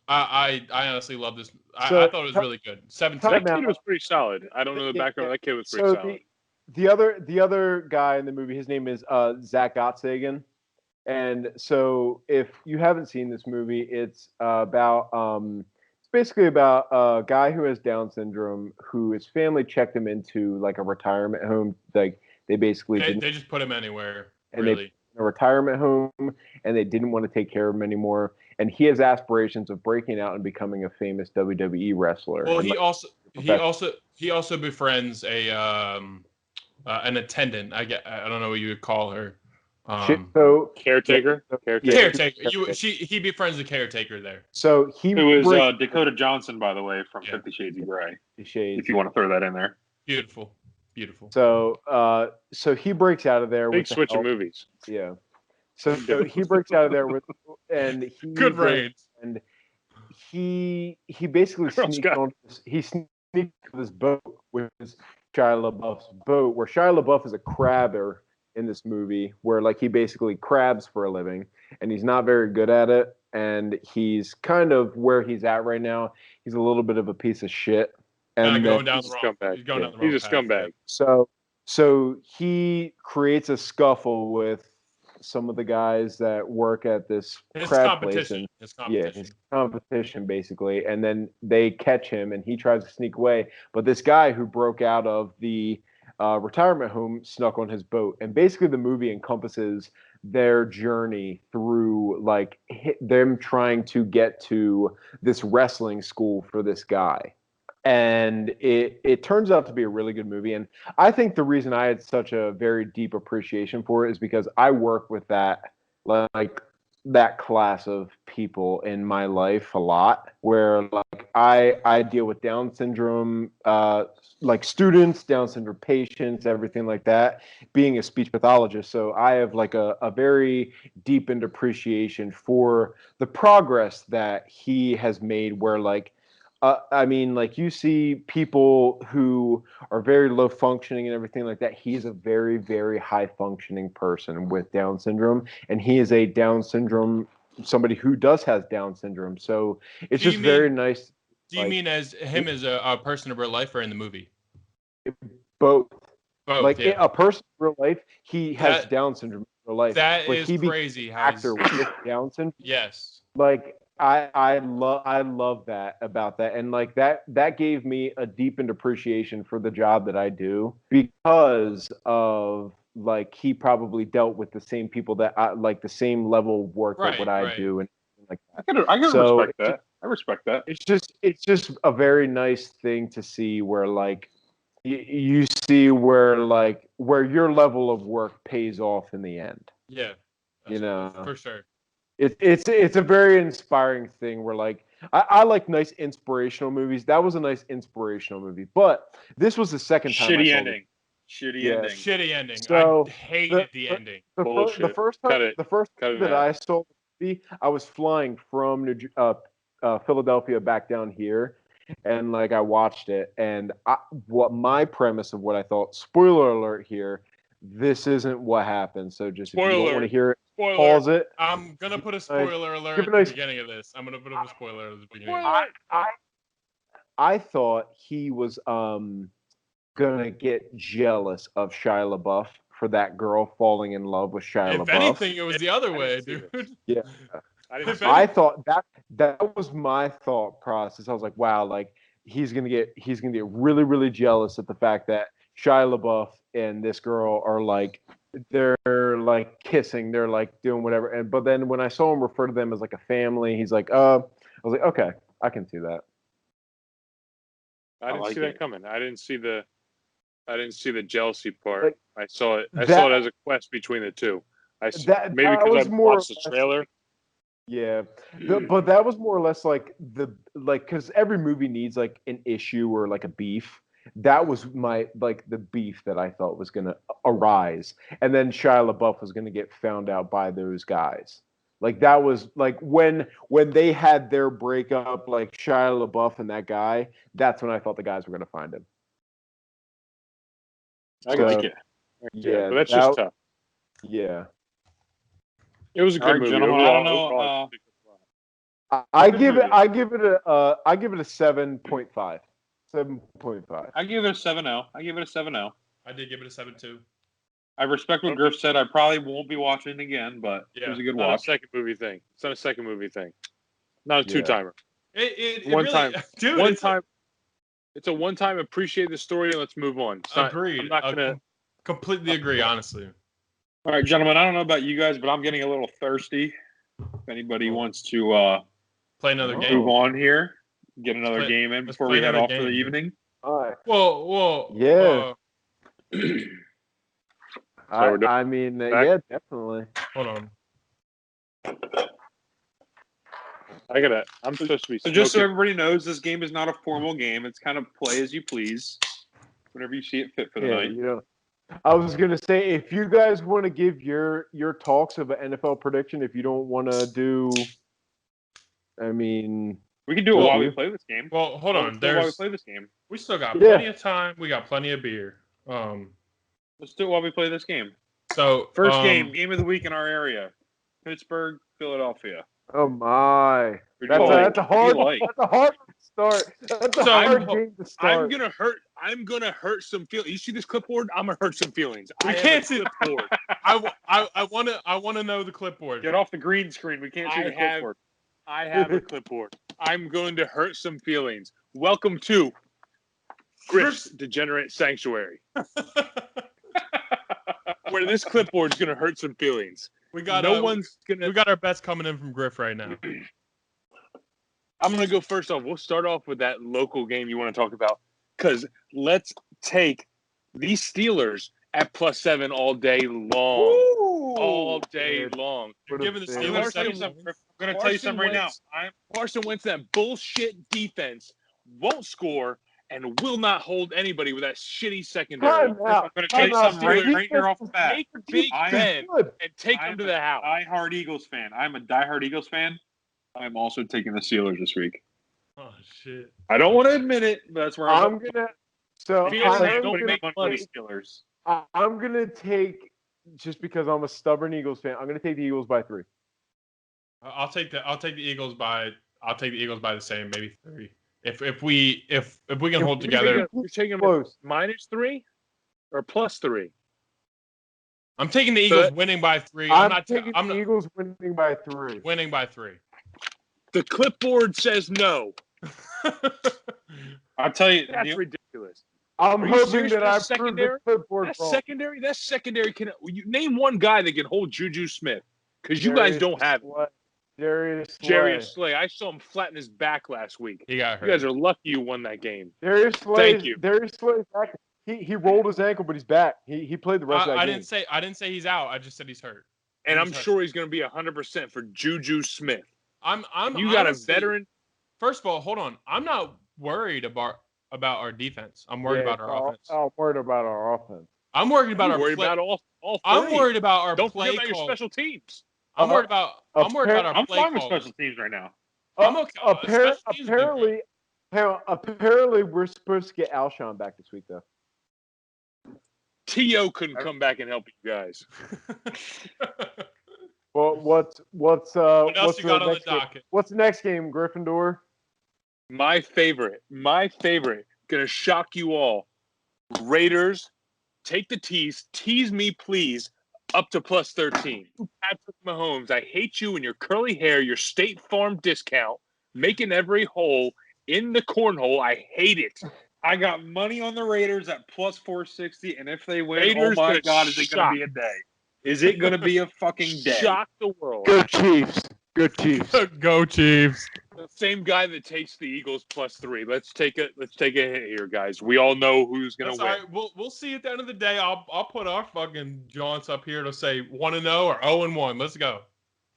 C: I honestly love this. I thought it was really good. 17.
A: That kid was pretty solid. I don't know the background. That kid was pretty solid.
B: The other guy in the movie, his name is Zach Gottsagen, and so if you haven't seen this movie, it's basically about a guy who has Down syndrome, who his family checked him into like a retirement home. Like they
C: just put him anywhere. Really.
B: A retirement home, and they didn't want to take care of him anymore. And he has aspirations of breaking out and becoming a famous WWE wrestler.
C: Well, he also befriends an attendant. I don't know what you would call her.
A: Caretaker.
C: He befriends the caretaker there.
B: So
D: it was Dakota Johnson, by the way, from 50 Shades of Grey. If you want to throw that in there.
C: Beautiful.
B: So he breaks out of there.
A: Big switch of movies.
B: Yeah. So he breaks out of there
C: good range.
B: And he basically sneaks on this boat, which is Shia LaBeouf's boat, where Shia LaBeouf is a crabber in this movie, where like he basically crabs for a living, and he's not very good at it, and he's kind of where he's at right now. He's a little bit of a piece of shit. And
C: going down the wrong path.
A: He's a scumbag.
B: So he creates a scuffle with some of the guys that work at this crab place. His competition, basically. And then they catch him, and he tries to sneak away. But this guy who broke out of the retirement home snuck on his boat. And basically the movie encompasses their journey through like them trying to get to this wrestling school for this guy. And it turns out to be a really good movie. And I think the reason I had such a very deep appreciation for it is because I work with that like that class of people in my life a lot, where like I deal with Down syndrome, like students, Down syndrome patients, everything like that, being a speech pathologist. So I have like a very deepened appreciation for the progress that he has made, where like I mean, like you see people who are very low functioning and everything like that. He's a very, very high functioning person with Down syndrome, and he is a Down syndrome, somebody who does has Down syndrome. So it's just very nice.
C: Do you mean as him as a person in real life or in the movie?
B: Both.
C: Both,
B: Like
C: yeah.
B: a person in real life, he has Down syndrome in real life.
C: That
B: but
C: is
B: he
C: crazy.
B: How actor with Down syndrome.
C: Yes.
B: Like I love that about that, and like that gave me a deepened appreciation for the job that I do, because of like he probably dealt with the same people that I like, the same level of work that what I do, and like that.
D: I can respect that. I respect that.
B: It's just a very nice thing to see, where like you see where your level of work pays off in the end.
C: Yeah.
B: You know,
C: for sure.
B: It's a very inspiring thing, where like I like nice inspirational movies. That was a nice inspirational movie, but this was the second time I saw
D: ending.
C: Shitty ending.
B: So
C: I hated the ending.
B: The first time that I saw the movie, I was flying from Philadelphia back down here, and like I watched it, and what my premise of what I thought. Spoiler alert here. This isn't what happened. So just if you don't want to hear it, pause it.
C: I'm gonna put a spoiler alert at the beginning of this. I'm gonna put a spoiler at the beginning.
B: I thought he was gonna get jealous of Shia LaBeouf for that girl falling in love with Shia LaBeouf.
C: If anything, it was the other way, dude.
B: Yeah. I thought that was my thought process. I was like, wow, like he's gonna get really, really jealous at the fact that Shia LaBeouf and this girl are like, they're like kissing, they're like doing whatever. But then when I saw him refer to them as like a family, he's like, I was like, okay, I can see that.
A: I didn't see that coming. I didn't see the jealousy part. Like, I saw it as a quest between the two. Maybe because I watched the trailer.
B: Yeah, but that was more or less like because every movie needs like an issue or like a beef. That was the beef that I thought was gonna arise, and then Shia LaBeouf was gonna get found out by those guys. Like that was like when they had their breakup, like Shia LaBeouf and that guy. That's when I thought the guys were gonna find him.
A: I like it. Yeah, but that's just tough.
B: Yeah.
A: It was a good movie.
D: Gentlemen, I don't know.
B: I give it a 7.5. 7.5.
D: I give it a 7.0. I did give it a
C: 7.2.
D: I respect what Griff said. I probably won't be watching it again, but it was a good watch.
A: It's not a second movie thing. Not a two-timer.
C: One
A: time. It's a one-time. Appreciate the story and let's move on.
C: Agreed. I'm not gonna completely agree, honestly.
D: All right, gentlemen. I don't know about you guys, but I'm getting a little thirsty. If anybody wants to
C: play another game,
D: move on here, get another game in before we head off for the evening.
B: All right.
C: Well.
B: Yeah. I mean, yeah, definitely.
C: Hold on.
A: I'm supposed to be.
D: So just so everybody knows, this game is not a formal game. It's kind of play as you please, whatever you see it fit for the night.
B: You know, I was gonna say, if you guys want to give your talks of an NFL prediction, if you don't want to do, I mean,
D: we can do it while we play this game.
C: Well, hold on.
D: While we play this game,
C: we still got plenty of time. We got plenty of beer.
D: Let's do it while we play this game.
C: So
D: first game of the week in our area, Pittsburgh, Philadelphia.
B: Oh my! That's a hard start. That's a hard game to start.
A: I'm gonna hurt some feelings. You see this clipboard? I'm gonna hurt some feelings.
C: I can't see the clipboard. I wanna know the clipboard.
D: Get off the green screen. We can't see the clipboard.
A: I have a clipboard. I'm going to hurt some feelings. Welcome to Griff's Degenerate Sanctuary, where this clipboard's gonna hurt some feelings.
C: We got our bets coming in from Griff right now.
A: I'm going to go first off. We'll start off with that local game you want to talk about, because let's take these Steelers at +7 all day long. all day
B: dude.
A: long.
C: You're giving the
B: Would've
C: Steelers
B: been.
A: Carson
C: 7 points.
D: I'm going to tell you something right now.
A: Carson Wentz, that bullshit defense, won't score and will not hold anybody with that shitty secondary.
B: Time out.
D: I'm going to tell you
B: Time out.
D: something right here off the bat.
A: Take Big Ben
B: Good.
A: and take him to the house.
D: Diehard Eagles fan. I'm a diehard Eagles fan. I'm also taking the Steelers this week.
C: Oh shit!
D: I don't want to admit it, but that's where
B: I'm gonna. So
A: Feelings
B: I'm
A: don't
B: gonna,
A: make money.
D: Steelers.
B: I'm gonna take, just because I'm a stubborn Eagles fan, I'm gonna take the Eagles by 3.
C: I'll take the Eagles by the same, maybe 3. If we can hold together.
A: You're taking them
B: Close.
A: -3 or +3?
C: I'm taking the Eagles winning by 3. I'm
B: taking the Eagles winning by 3.
C: winning by 3.
A: The clipboard says no.
D: I'll tell you,
A: That's ridiculous.
B: I'm
A: Are you
B: hoping
A: serious?
B: that
A: That's
B: I prove the
A: secondary?
B: clipboard
A: That
B: wrong.
A: secondary. That secondary can. You name one guy that can hold Juju Smith, because you guys don't have it.
B: Darius Slay.
A: Jarius Slay. I saw him flatten his back last week.
C: He got hurt.
A: You guys are lucky you won that game.
B: Darius Slay.
A: Thank you.
B: Darius Slay's back. He rolled his ankle, but he's back. He played the rest of that
C: I
B: game.
C: didn't say he's out. I just said he's hurt.
A: And I'm sure he's going to be 100% for Juju Smith.
C: I'm
A: You got
C: honestly,
A: a veteran.
C: First of all, hold on. I'm not worried about our defense. I'm worried about our offense.
B: I'm worried about our offense.
C: I'm worried about our
A: worried
C: play.
A: about all three.
C: I'm worried about our
A: Don't
C: play
A: forget about
C: call.
A: your special teams.
C: I'm worried about our
D: I'm
C: play
D: fine with
C: calls.
D: special teams right now.
C: I'm okay. Special teams have been good.
B: Apparently, we're supposed to get Alshon back this week, though.
A: T.O. couldn't come back and help you guys.
B: Well, what's
C: What else
B: what's
C: you got on the
B: next game?
C: docket?
B: What's the next game, Gryffindor?
A: My favorite, gonna shock you all. Raiders, take the tease me please, up to +13. Patrick Mahomes, I hate you and your curly hair, your State Farm discount, making every hole in the cornhole. I hate it.
D: I got money on the Raiders at +460, and if they win,
A: Raiders
D: oh my
A: gonna
D: God, is it going to be a day? Is it going to be a fucking day?
A: Shock the world.
B: Go Chiefs! Go Chiefs!
C: Go Chiefs!
A: The same guy that takes the Eagles +3. Let's take a hit here, guys. We all know who's gonna
C: That's
A: win.
C: all right. We'll see at the end of the day. I'll put our fucking jaunts up here to say 1-0 or 0-1. Let's go.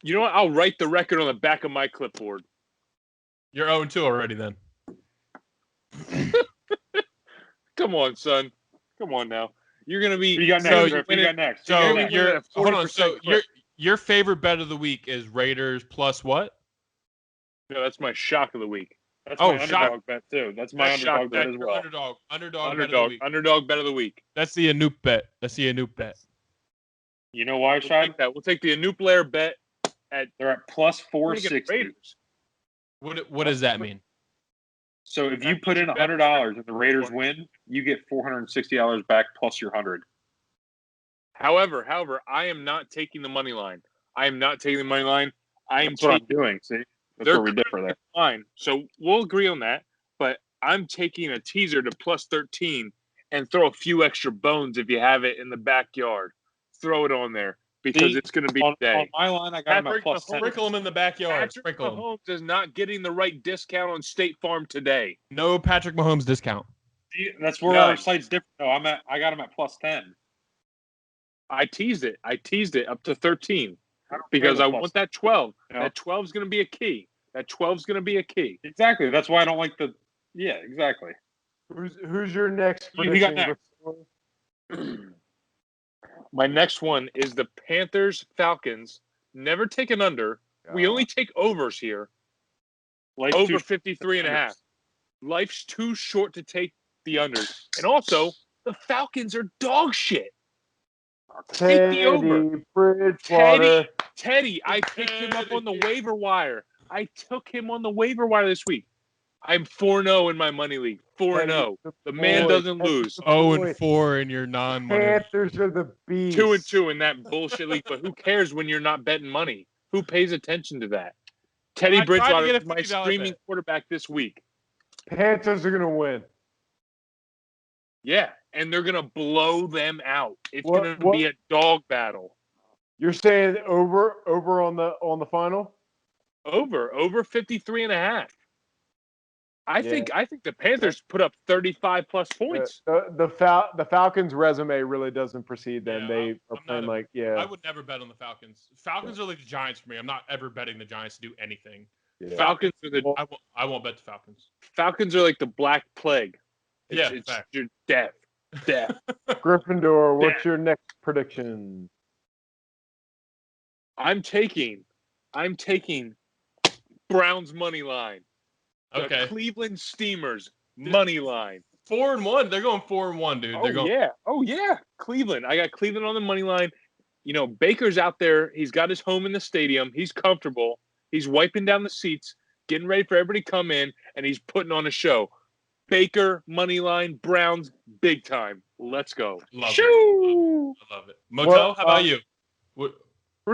A: You know what? I'll write the record on the back of my clipboard.
C: You're 0-2 already then.
A: Come on, son. Come on now. You're gonna be.
D: Who you got next?
C: So
D: Griff? Who you got next?
C: So
D: Who you got next?
C: you're
A: a
C: hold on.
A: 40%
C: So
A: clip.
C: your favorite bet of the week is Raiders plus what?
A: No, that's my shock of the week.
D: That's
C: Oh,
D: my
C: shock.
D: underdog bet too. That's my
A: That's shock
D: underdog bet
A: bet.
D: as well.
C: Underdog bet of the week.
A: Underdog bet of the week.
C: That's the Anoop bet.
D: You know why,
A: We'll
D: Shad?
A: take that. We'll take the Anoop Lair bet at
D: They're at
A: we're gonna get
D: +460.
A: Raiders.
C: What does that mean?
D: So if you put in $100 and the Raiders win, you get $460 back plus your 100.
A: However, I am not taking the money line. I am taking
D: That's what I'm doing. See, that's where we differ there.
A: line. So we'll agree on that. But I'm taking a teaser to +13 and throw a few extra bones if you have it in the backyard. Throw it on there because
D: See,
A: it's going to be
D: On
A: a day.
D: my line, I got them at
A: Patrick
D: +10.
C: Sprinkle them in the backyard.
A: Patrick
C: Sprinkle them.
A: Mahomes is not getting the right discount on State Farm today.
C: No Patrick Mahomes discount.
D: See, that's where
A: None.
D: our site's different. No, I got them at +10.
A: I teased it up to 13
D: I don't
A: because
D: care
A: I
D: the
A: want that 12.
D: Yeah.
A: That 12 is going to be a key.
D: Exactly. That's why I don't like the. Yeah, exactly.
B: Who's your next
D: Who got
B: prediction?
D: next?
A: My next one is the Panthers Falcons. Never take an under. We only take overs here.
D: Life's
A: Over
D: too-
A: 53.5. Life's too short to take the unders. And also, the Falcons are dog shit. Take the over.
B: Bridgewater.
A: Teddy, I picked him up on the waiver wire. I took him on the waiver wire this week. I'm 4-0 in my money league. 4-0. The man doesn't lose.
C: 0-4 in your non-money.
B: Panthers are the beast.
A: 2-2 in that bullshit league. But who cares when you're not betting money? Who pays attention to that? Teddy
C: I tried to
A: Bridgewater
C: get a
A: is my
C: $50
A: streaming
C: bet.
A: quarterback this week.
B: Panthers are gonna win.
A: Yeah, and they're gonna blow them out. It's
B: What-
A: gonna be a dog battle.
B: You're saying over on the final?
A: Over 53.5. I think the Panthers put up 35 plus points.
B: The Falcons' resume really doesn't precede them.
C: Yeah,
B: They are playing
C: I would never bet on the Falcons. Falcons are like the Giants for me. I'm not ever betting the Giants to do anything.
B: Yeah.
A: Falcons are
C: I won't bet the Falcons.
A: Falcons are like the Black Plague. It's
C: fact.
A: your death.
B: Gryffindor, what's your next prediction?
A: I'm taking Browns money line.
C: Okay.
A: The Cleveland Steamers money line.
C: 4-1. They're going 4-1, dude. They're going.
A: Oh yeah. Cleveland. I got Cleveland on the money line. You know, Baker's out there. He's got his home in the stadium. He's comfortable. He's wiping down the seats, getting ready for everybody to come in, and he's putting on a show. Baker money line, Browns big time. Let's go.
C: Love it. I love it. Motel, how about you?
B: Who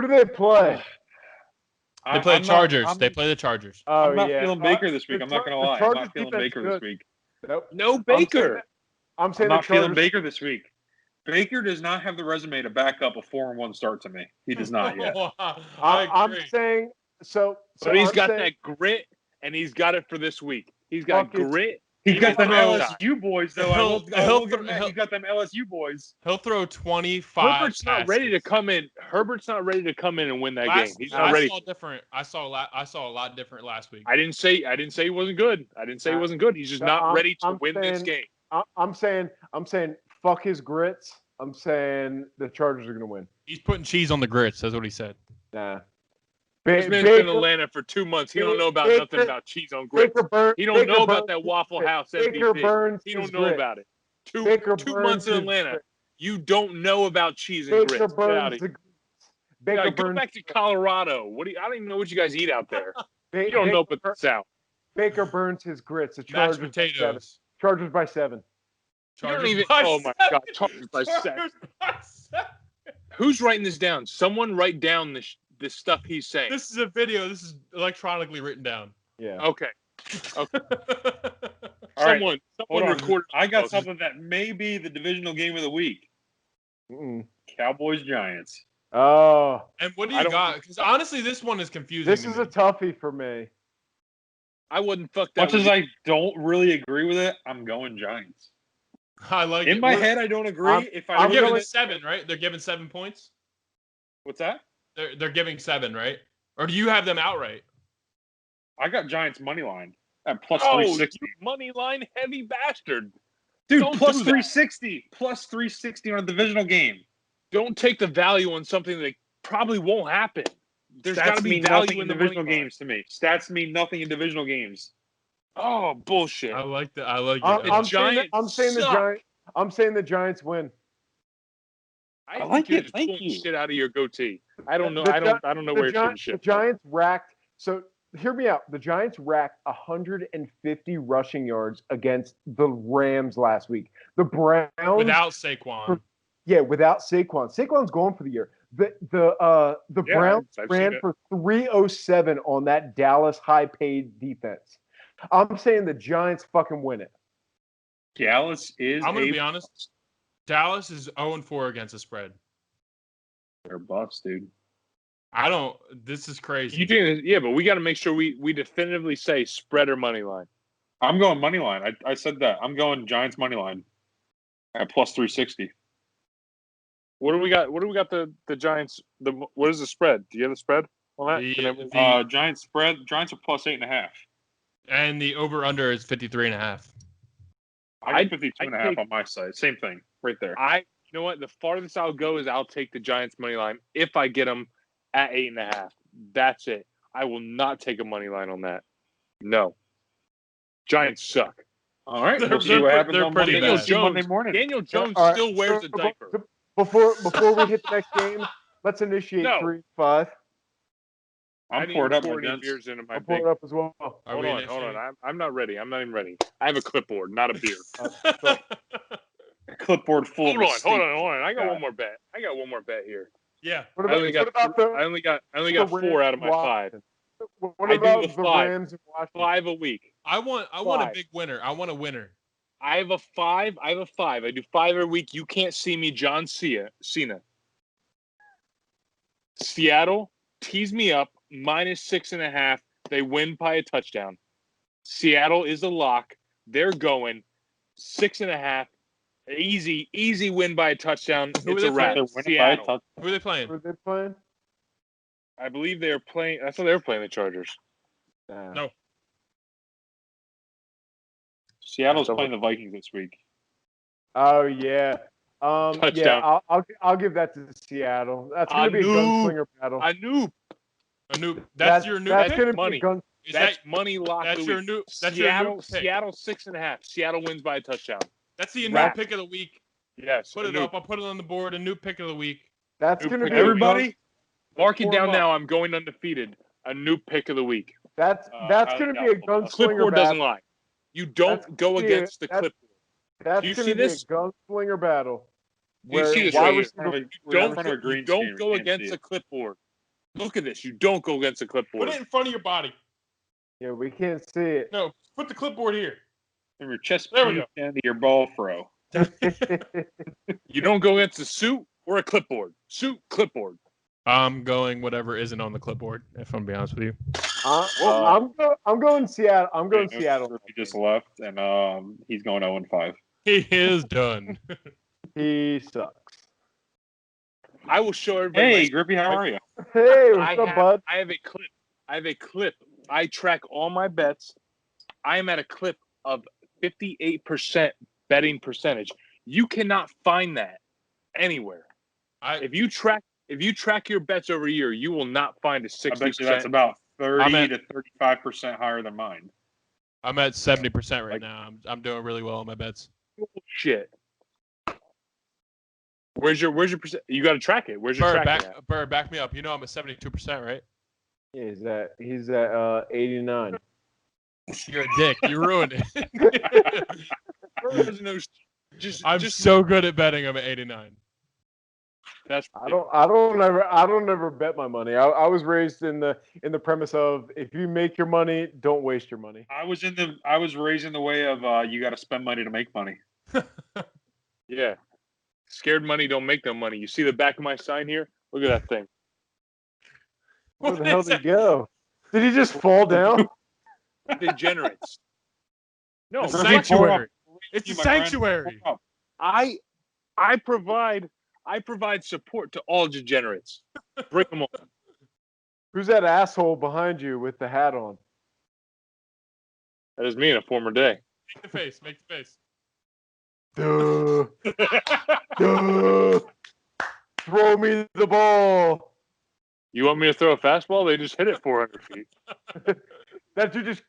B: do they play?
C: They play the Chargers. They play the Chargers.
D: I'm not feeling Baker this week. I'm not going to lie. I'm not feeling Baker this week.
B: Nope.
A: No Baker.
B: I'm saying
D: not feeling Baker this week. Baker does not have the resume to back up a 4-1 start to me. He does not yet.
B: I'm saying so.
A: But he's got that grit, and he's got it for this week. He's got grit.
D: He's got them LSU boys, though.
C: He's
D: got them LSU boys.
C: He'll throw 25.
A: Herbert's not ready to come in. Herbert's not ready to come in and win that game. He's not ready.
C: I saw a lot different last week.
A: I didn't say he wasn't good. He wasn't good. He's just not ready to win this game.
B: I'm saying fuck his grits. I'm saying the Chargers are going to win.
C: He's putting cheese on the grits. That's what he said.
B: Nah.
A: This man's been in Atlanta for 2 months. He don't know about nothing about cheese on grits. He don't know about that Waffle House MVP. He don't know about it. Two months in Atlanta. You don't know about cheese and grits. Get out of here. Go back to Colorado. I don't even know what you guys eat out there. You don't know about the South.
B: Baker burns his grits. The
C: Mashed potatoes.
B: Chargers by 7.
A: Oh my God! Chargers by 7. Who's writing this down? Someone write down this stuff he's saying.
C: This is a video. This is electronically written down.
B: Yeah.
A: Okay.
D: Someone
A: recorded.
D: I got something that may be the divisional game of the week. Cowboys Giants.
B: Oh.
C: And what do you got? Because honestly, this one is confusing.
B: This is a toughie for me.
A: I wouldn't fuck that.
D: Much as I don't really agree with it, I'm going Giants.
C: I like
D: in my head. I don't agree.
C: I'm giving 7, right? They're giving 7 points.
D: What's that?
C: They're giving 7, right? Or do you have them outright?
D: I got Giants money line at plus 360.
A: Money line heavy bastard.
D: Dude, plus 360. Plus 360 on a divisional game.
A: Don't take the value on something that probably won't happen. There's got to be value in
D: divisional games to me. Stats mean nothing in divisional games.
A: Oh, bullshit.
C: I like that. I like it.
B: I'm saying the Giants win.
A: I like it. Thank you. Shit out of your goatee. I don't know. I don't know where you're shooting shit.
B: The Giants racked. So hear me out. The Giants racked 150 rushing yards against the Rams last week. The Browns
C: without Saquon.
B: Without Saquon. Saquon's going for the year. The Browns ran for 307 on that Dallas high-paid defense. I'm saying the Giants fucking win it.
D: Dallas is.
C: I'm going to be honest. Dallas is 0-4 against the spread.
D: They're buffs, dude.
C: This is crazy.
A: You think? Yeah, but we got to make sure we definitively say spread or money line.
D: I'm going money line. I said that. I'm going Giants money line at plus 360.
A: What do we got? What do we got? The Giants. What is the spread? Do you have the spread on that?
D: Giants spread. Giants are plus 8.5.
C: And the over/under is 53.5.
D: I got 52.5 on my side. Same thing, right there.
A: You know what? The farthest I'll go is I'll take the Giants money line if I get them at 8.5. That's it. I will not take a money line on that. No. Giants suck.
D: All right, we'll see what happens on
A: Monday morning. Daniel Jones still wears a diaper.
B: Before we hit the next game, let's initiate 3-5.
A: I'm poured up beers into my
B: pour it up as well.
A: Hold on. I'm not ready. I'm not even ready. I have a clipboard, not a beer.
D: A clipboard full.
A: Hold on. I got one more bet. Here.
C: Yeah.
A: I only got 4 out of my 5.
B: What about the Rams and Washington?
A: 5 a week.
C: I want a big winner. I want a winner.
A: I have a 5. I do 5 every week. You can't see me, John Cena. Seattle tease me up. -6.5. They win by a touchdown. Seattle is a lock. They're going 6.5. Easy win by a touchdown.
C: Who
A: It's
C: are
A: a
C: they
A: wrap.
C: playing?
A: Seattle.
C: Who are they playing?
B: Who are they playing?
A: I believe they are playing. I thought they were playing the Chargers.
C: No.
D: Seattle's playing the Vikings this week.
B: Oh yeah. Yeah,
A: Touchdown.
B: I'll give that to Seattle. That's gonna be a gunslinger battle.
A: I knew.
C: That's your new
B: That's
C: pick?
B: gonna be
A: Money.
B: a gun.
C: Is
A: That's
C: that
A: money lock.
C: that's
A: of the
C: your
A: week.
C: new that's
A: Seattle.
C: your new pick.
A: Seattle 6.5. Seattle wins by a touchdown.
C: That's the new
A: Wrap.
C: pick of the week.
A: Yes.
C: Put it up. I'll put it on the board. A new pick of the week.
B: That's gonna be
A: everybody. Mark it
B: Form
A: down
B: up.
A: now. I'm going undefeated. A new pick of the week.
B: That's gonna be a gunslinger
A: Clipboard doesn't
B: battle.
A: lie. You don't go against the clipboard.
B: That's
A: Do you
B: gonna
A: see
B: be
A: this?
B: a gunslinger battle.
A: Do you see this
B: wide
A: right here?
B: receiver-
A: You don't go against the clipboard. Look at this. You don't go against the clipboard.
C: Put it in front of your body.
B: Yeah, we can't see it.
C: No, put the clipboard here.
D: From your chest
C: There we
D: piece down to your ball throw.
A: You don't go against a suit or a clipboard. Suit, clipboard.
C: I'm going whatever isn't on the clipboard. If I'm being honest with you.
B: I'm going Seattle. I'm going Seattle.
D: He just left, and he's going 0-5.
C: He is done.
B: He sucks.
A: I will show everybody.
D: Hey,
A: my-
D: Grippy, how are you?
B: Hey, what's up, bud?
A: I have a clip. I track all my bets. I am at a clip of 58% betting percentage. You cannot find that anywhere. If you track your bets over a year, you will not find a 60%.
D: I bet you that's about 30 to 35% higher than mine.
C: I'm at 70% right now. I'm doing really well on my bets.
A: Shit. Where's your percent? You got to track it. Where's your track?
C: Burr, back me up. You know I'm at 72%, right?
B: Yeah, he's at 89.
C: You're a dick. You ruined it. I'm so good at betting. I'm at 89.
B: I don't ever bet my money. I was raised in the premise of if you make your money, don't waste your money.
D: I was raised in the way of you got to spend money to make money.
A: Yeah. Scared money don't make no money. You see the back of my sign here? Look at that thing.
B: Where the hell did he go? Did he just fall down?
A: Degenerates. No,
C: It's a sanctuary. It's a sanctuary.
A: I provide support to all degenerates. Bring them on.
B: Who's that asshole behind you with the hat on?
A: That is me in a former day.
C: Make the face. Make the face.
B: Duh. Duh. Throw me the ball.
A: You want me to throw a fastball? They just hit it 400 feet.
B: That dude just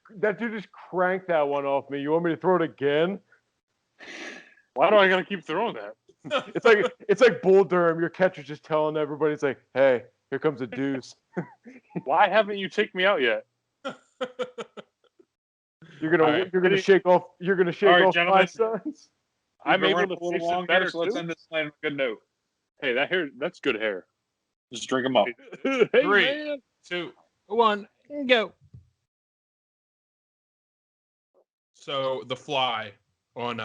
B: cranked that one off me. You want me to throw it again?
A: Why do I gotta keep throwing that?
B: It's like Bull Durham. Your catcher's just telling everybody, it's like, hey, here comes a deuce.
A: Why haven't you taken me out yet?
B: You're gonna shake off
D: right,
B: off
D: gentlemen.
B: my sons.
A: I'm able to
D: a little
A: face it
D: longer,
A: better
D: so let's
A: too.
D: end this on a good note.
A: Hey, that's good hair.
D: Just drink them up.
A: Hey,
C: 3,
A: man.
C: 2, 1, go. So the fly on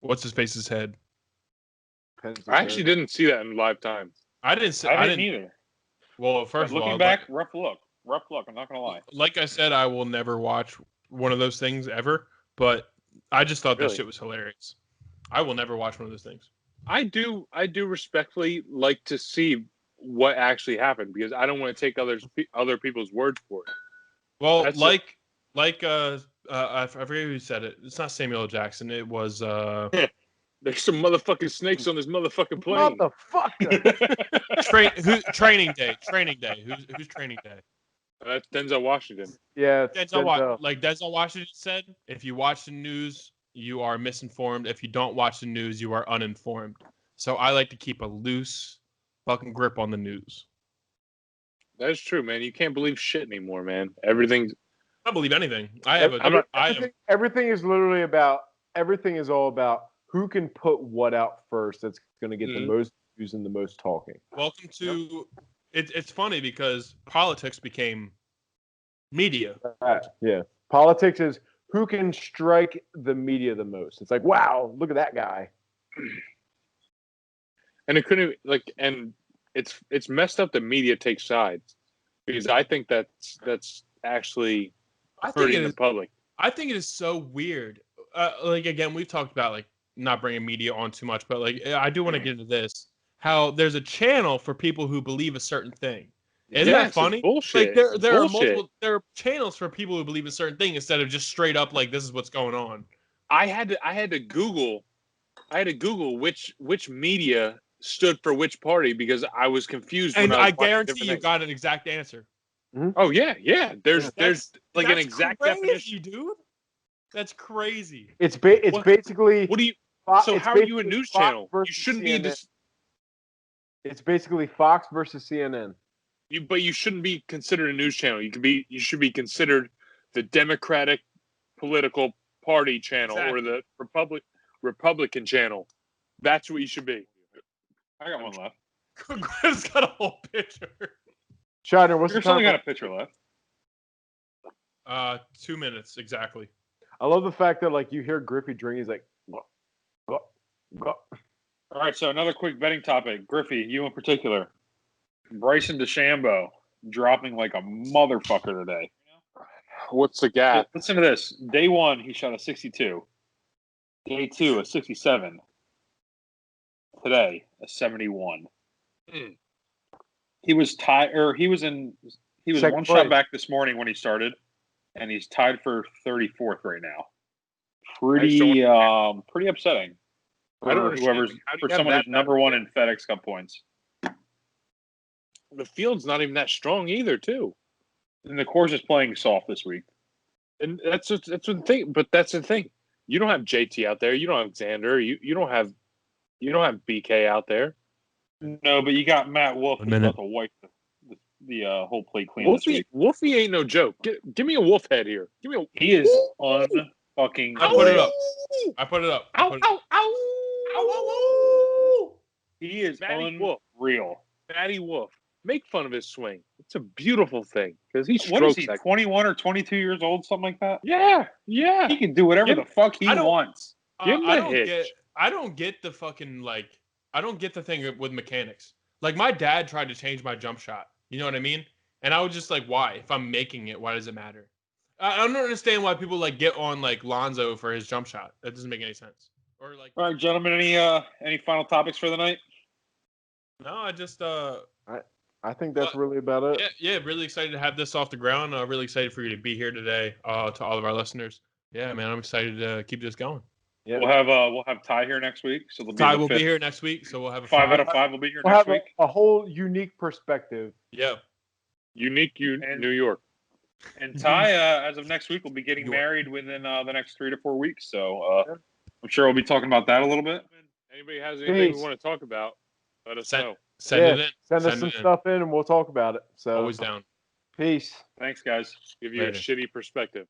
C: what's his face's head?
A: I actually didn't see that in live time.
C: I didn't
D: either.
C: Well, first of all,
D: Looking back, rough look. I'm not gonna lie.
C: Like I said, I will never watch one of those things ever. But I just thought
A: Really?
C: that shit was hilarious. I will never watch one of those things.
A: I do respectfully like to see what actually happened because I don't want to take other people's words for it.
C: Well,
A: That's
C: I forget who said it. It's not Samuel L. Jackson. It was
A: There's some motherfucking snakes on this motherfucking plane.
B: Motherfucker.
C: Training Day. Who's Training Day?
A: That's Denzel Washington.
B: Yeah,
C: Denzel Washington said, if you watch the news, you are misinformed. If you don't watch the news, you are uninformed. So I like to keep a loose fucking grip on the news.
A: That is true, man. You can't believe shit anymore, man. Everything's.
C: I believe anything.
B: Everything is all about who can put what out first. That's going to get the most views and the most talking.
C: Welcome to. It's funny because politics became media.
B: Yeah, politics is who can strike the media the most. It's like, wow, look at that guy.
A: And it couldn't and it's messed up. The media takes sides because I think that's actually
C: I think
A: hurting
C: it
A: the
C: is.
A: public.
C: I think it is so weird. Like again, we've talked about like not bringing media on too much, but like I do want to get into this. How there's a channel for people who believe a certain thing. Isn't that
A: Yes,
C: funny?
A: it's bullshit.
C: Like there
A: It's
C: are
A: bullshit.
C: there are channels for people who believe a certain thing instead of just straight up like this is what's going on.
A: I had to Google which media stood for which party because I was confused.
C: And
A: when I was
C: I
A: watching
C: guarantee
A: different
C: you
A: things.
C: got an exact answer.
A: Oh yeah. There's like an
C: That's
A: exact
C: crazy,
A: definition.
C: dude. That's crazy.
B: It's
A: What-
B: basically.
A: What do you? So
B: it's
A: how are you a
B: basically
A: news
B: Fox
A: channel? You
B: versus
A: shouldn't be
B: CNN.
A: this.
B: It's basically Fox versus CNN.
A: But you shouldn't be considered a news channel. You should be considered the Democratic political party channel or the Republican channel. That's what you should be.
D: I got one left.
C: Chris got a whole picture.
B: Shiner, what's the
D: You're
B: time?
D: only got a picture left.
C: 2 minutes exactly.
B: I love the fact that like you hear Griffey drink, he's like, go.
D: All right, so another quick betting topic. Griffey, you in particular. Bryson DeChambeau dropping like a motherfucker today.
A: What's the gap?
D: Listen to this. Day 1, he shot a 62. Day 2, a 67. Today, a 71. He was tied, or he was
B: Second
D: one
B: place.
D: shot back this morning when he started, and he's tied for 34th right now. Pretty upsetting.
A: I don't understand.
D: Whoever's
A: How do you
D: for
A: have
D: someone
A: that
D: who's number one in FedEx Cup points.
A: The field's not even that strong either, too.
D: And the course is playing soft this week.
A: And that's the thing. But that's the thing. You don't have JT out there. You don't have Xander. You don't have BK out there.
D: No, but you got Matt Wolf who's about to wipe the whole plate clean this week.
A: Wolfie ain't no joke. Give me a wolf head here. Give me a.
D: He is unfucking.
C: I put it up. I put it up.
A: Ow, ow, ow.
D: He is
A: Matty Wolf.
D: unreal.
A: Matty Wolf. Make fun of his swing. It's a beautiful thing because he strokes.
D: What is he?
A: that.
D: 21 or 22 years old, something like that.
A: Yeah.
D: He can do whatever the fuck he wants.
A: Give him
C: I
A: the
C: don't
A: hitch.
C: get. I don't get the fucking like. I don't get the thing with mechanics. Like my dad tried to change my jump shot. You know what I mean? And I was just like, why? If I'm making it, why does it matter? I don't understand why people like get on like Lonzo for his jump shot. That doesn't make any sense. Or like,
D: All right, gentlemen. Any final topics for the night?
C: no, I just
B: I think that's really about it.
C: yeah, really excited to have this off the ground. Really excited for you to be here today. To all of our listeners, yeah, man, I'm excited to keep this going.
B: Yeah.
D: We'll have Ty here next week. So
C: Ty will be here next week, so we'll have a
D: 5 out of 5 will be here
B: We'll
D: next
B: have
D: week.
B: a whole unique perspective.
C: Yeah.
A: Unique New York.
D: And Ty, as of next week, will be getting married within the next 3 to 4 weeks. So I'm sure we'll be talking about that a little bit.
A: Anybody has anything we want to talk about, let us know.
C: Send it in.
B: Send us some stuff in and we'll talk about it. So
C: Always down.
B: Peace.
D: Thanks, guys.
A: Give you a
C: Later.
A: shitty perspective.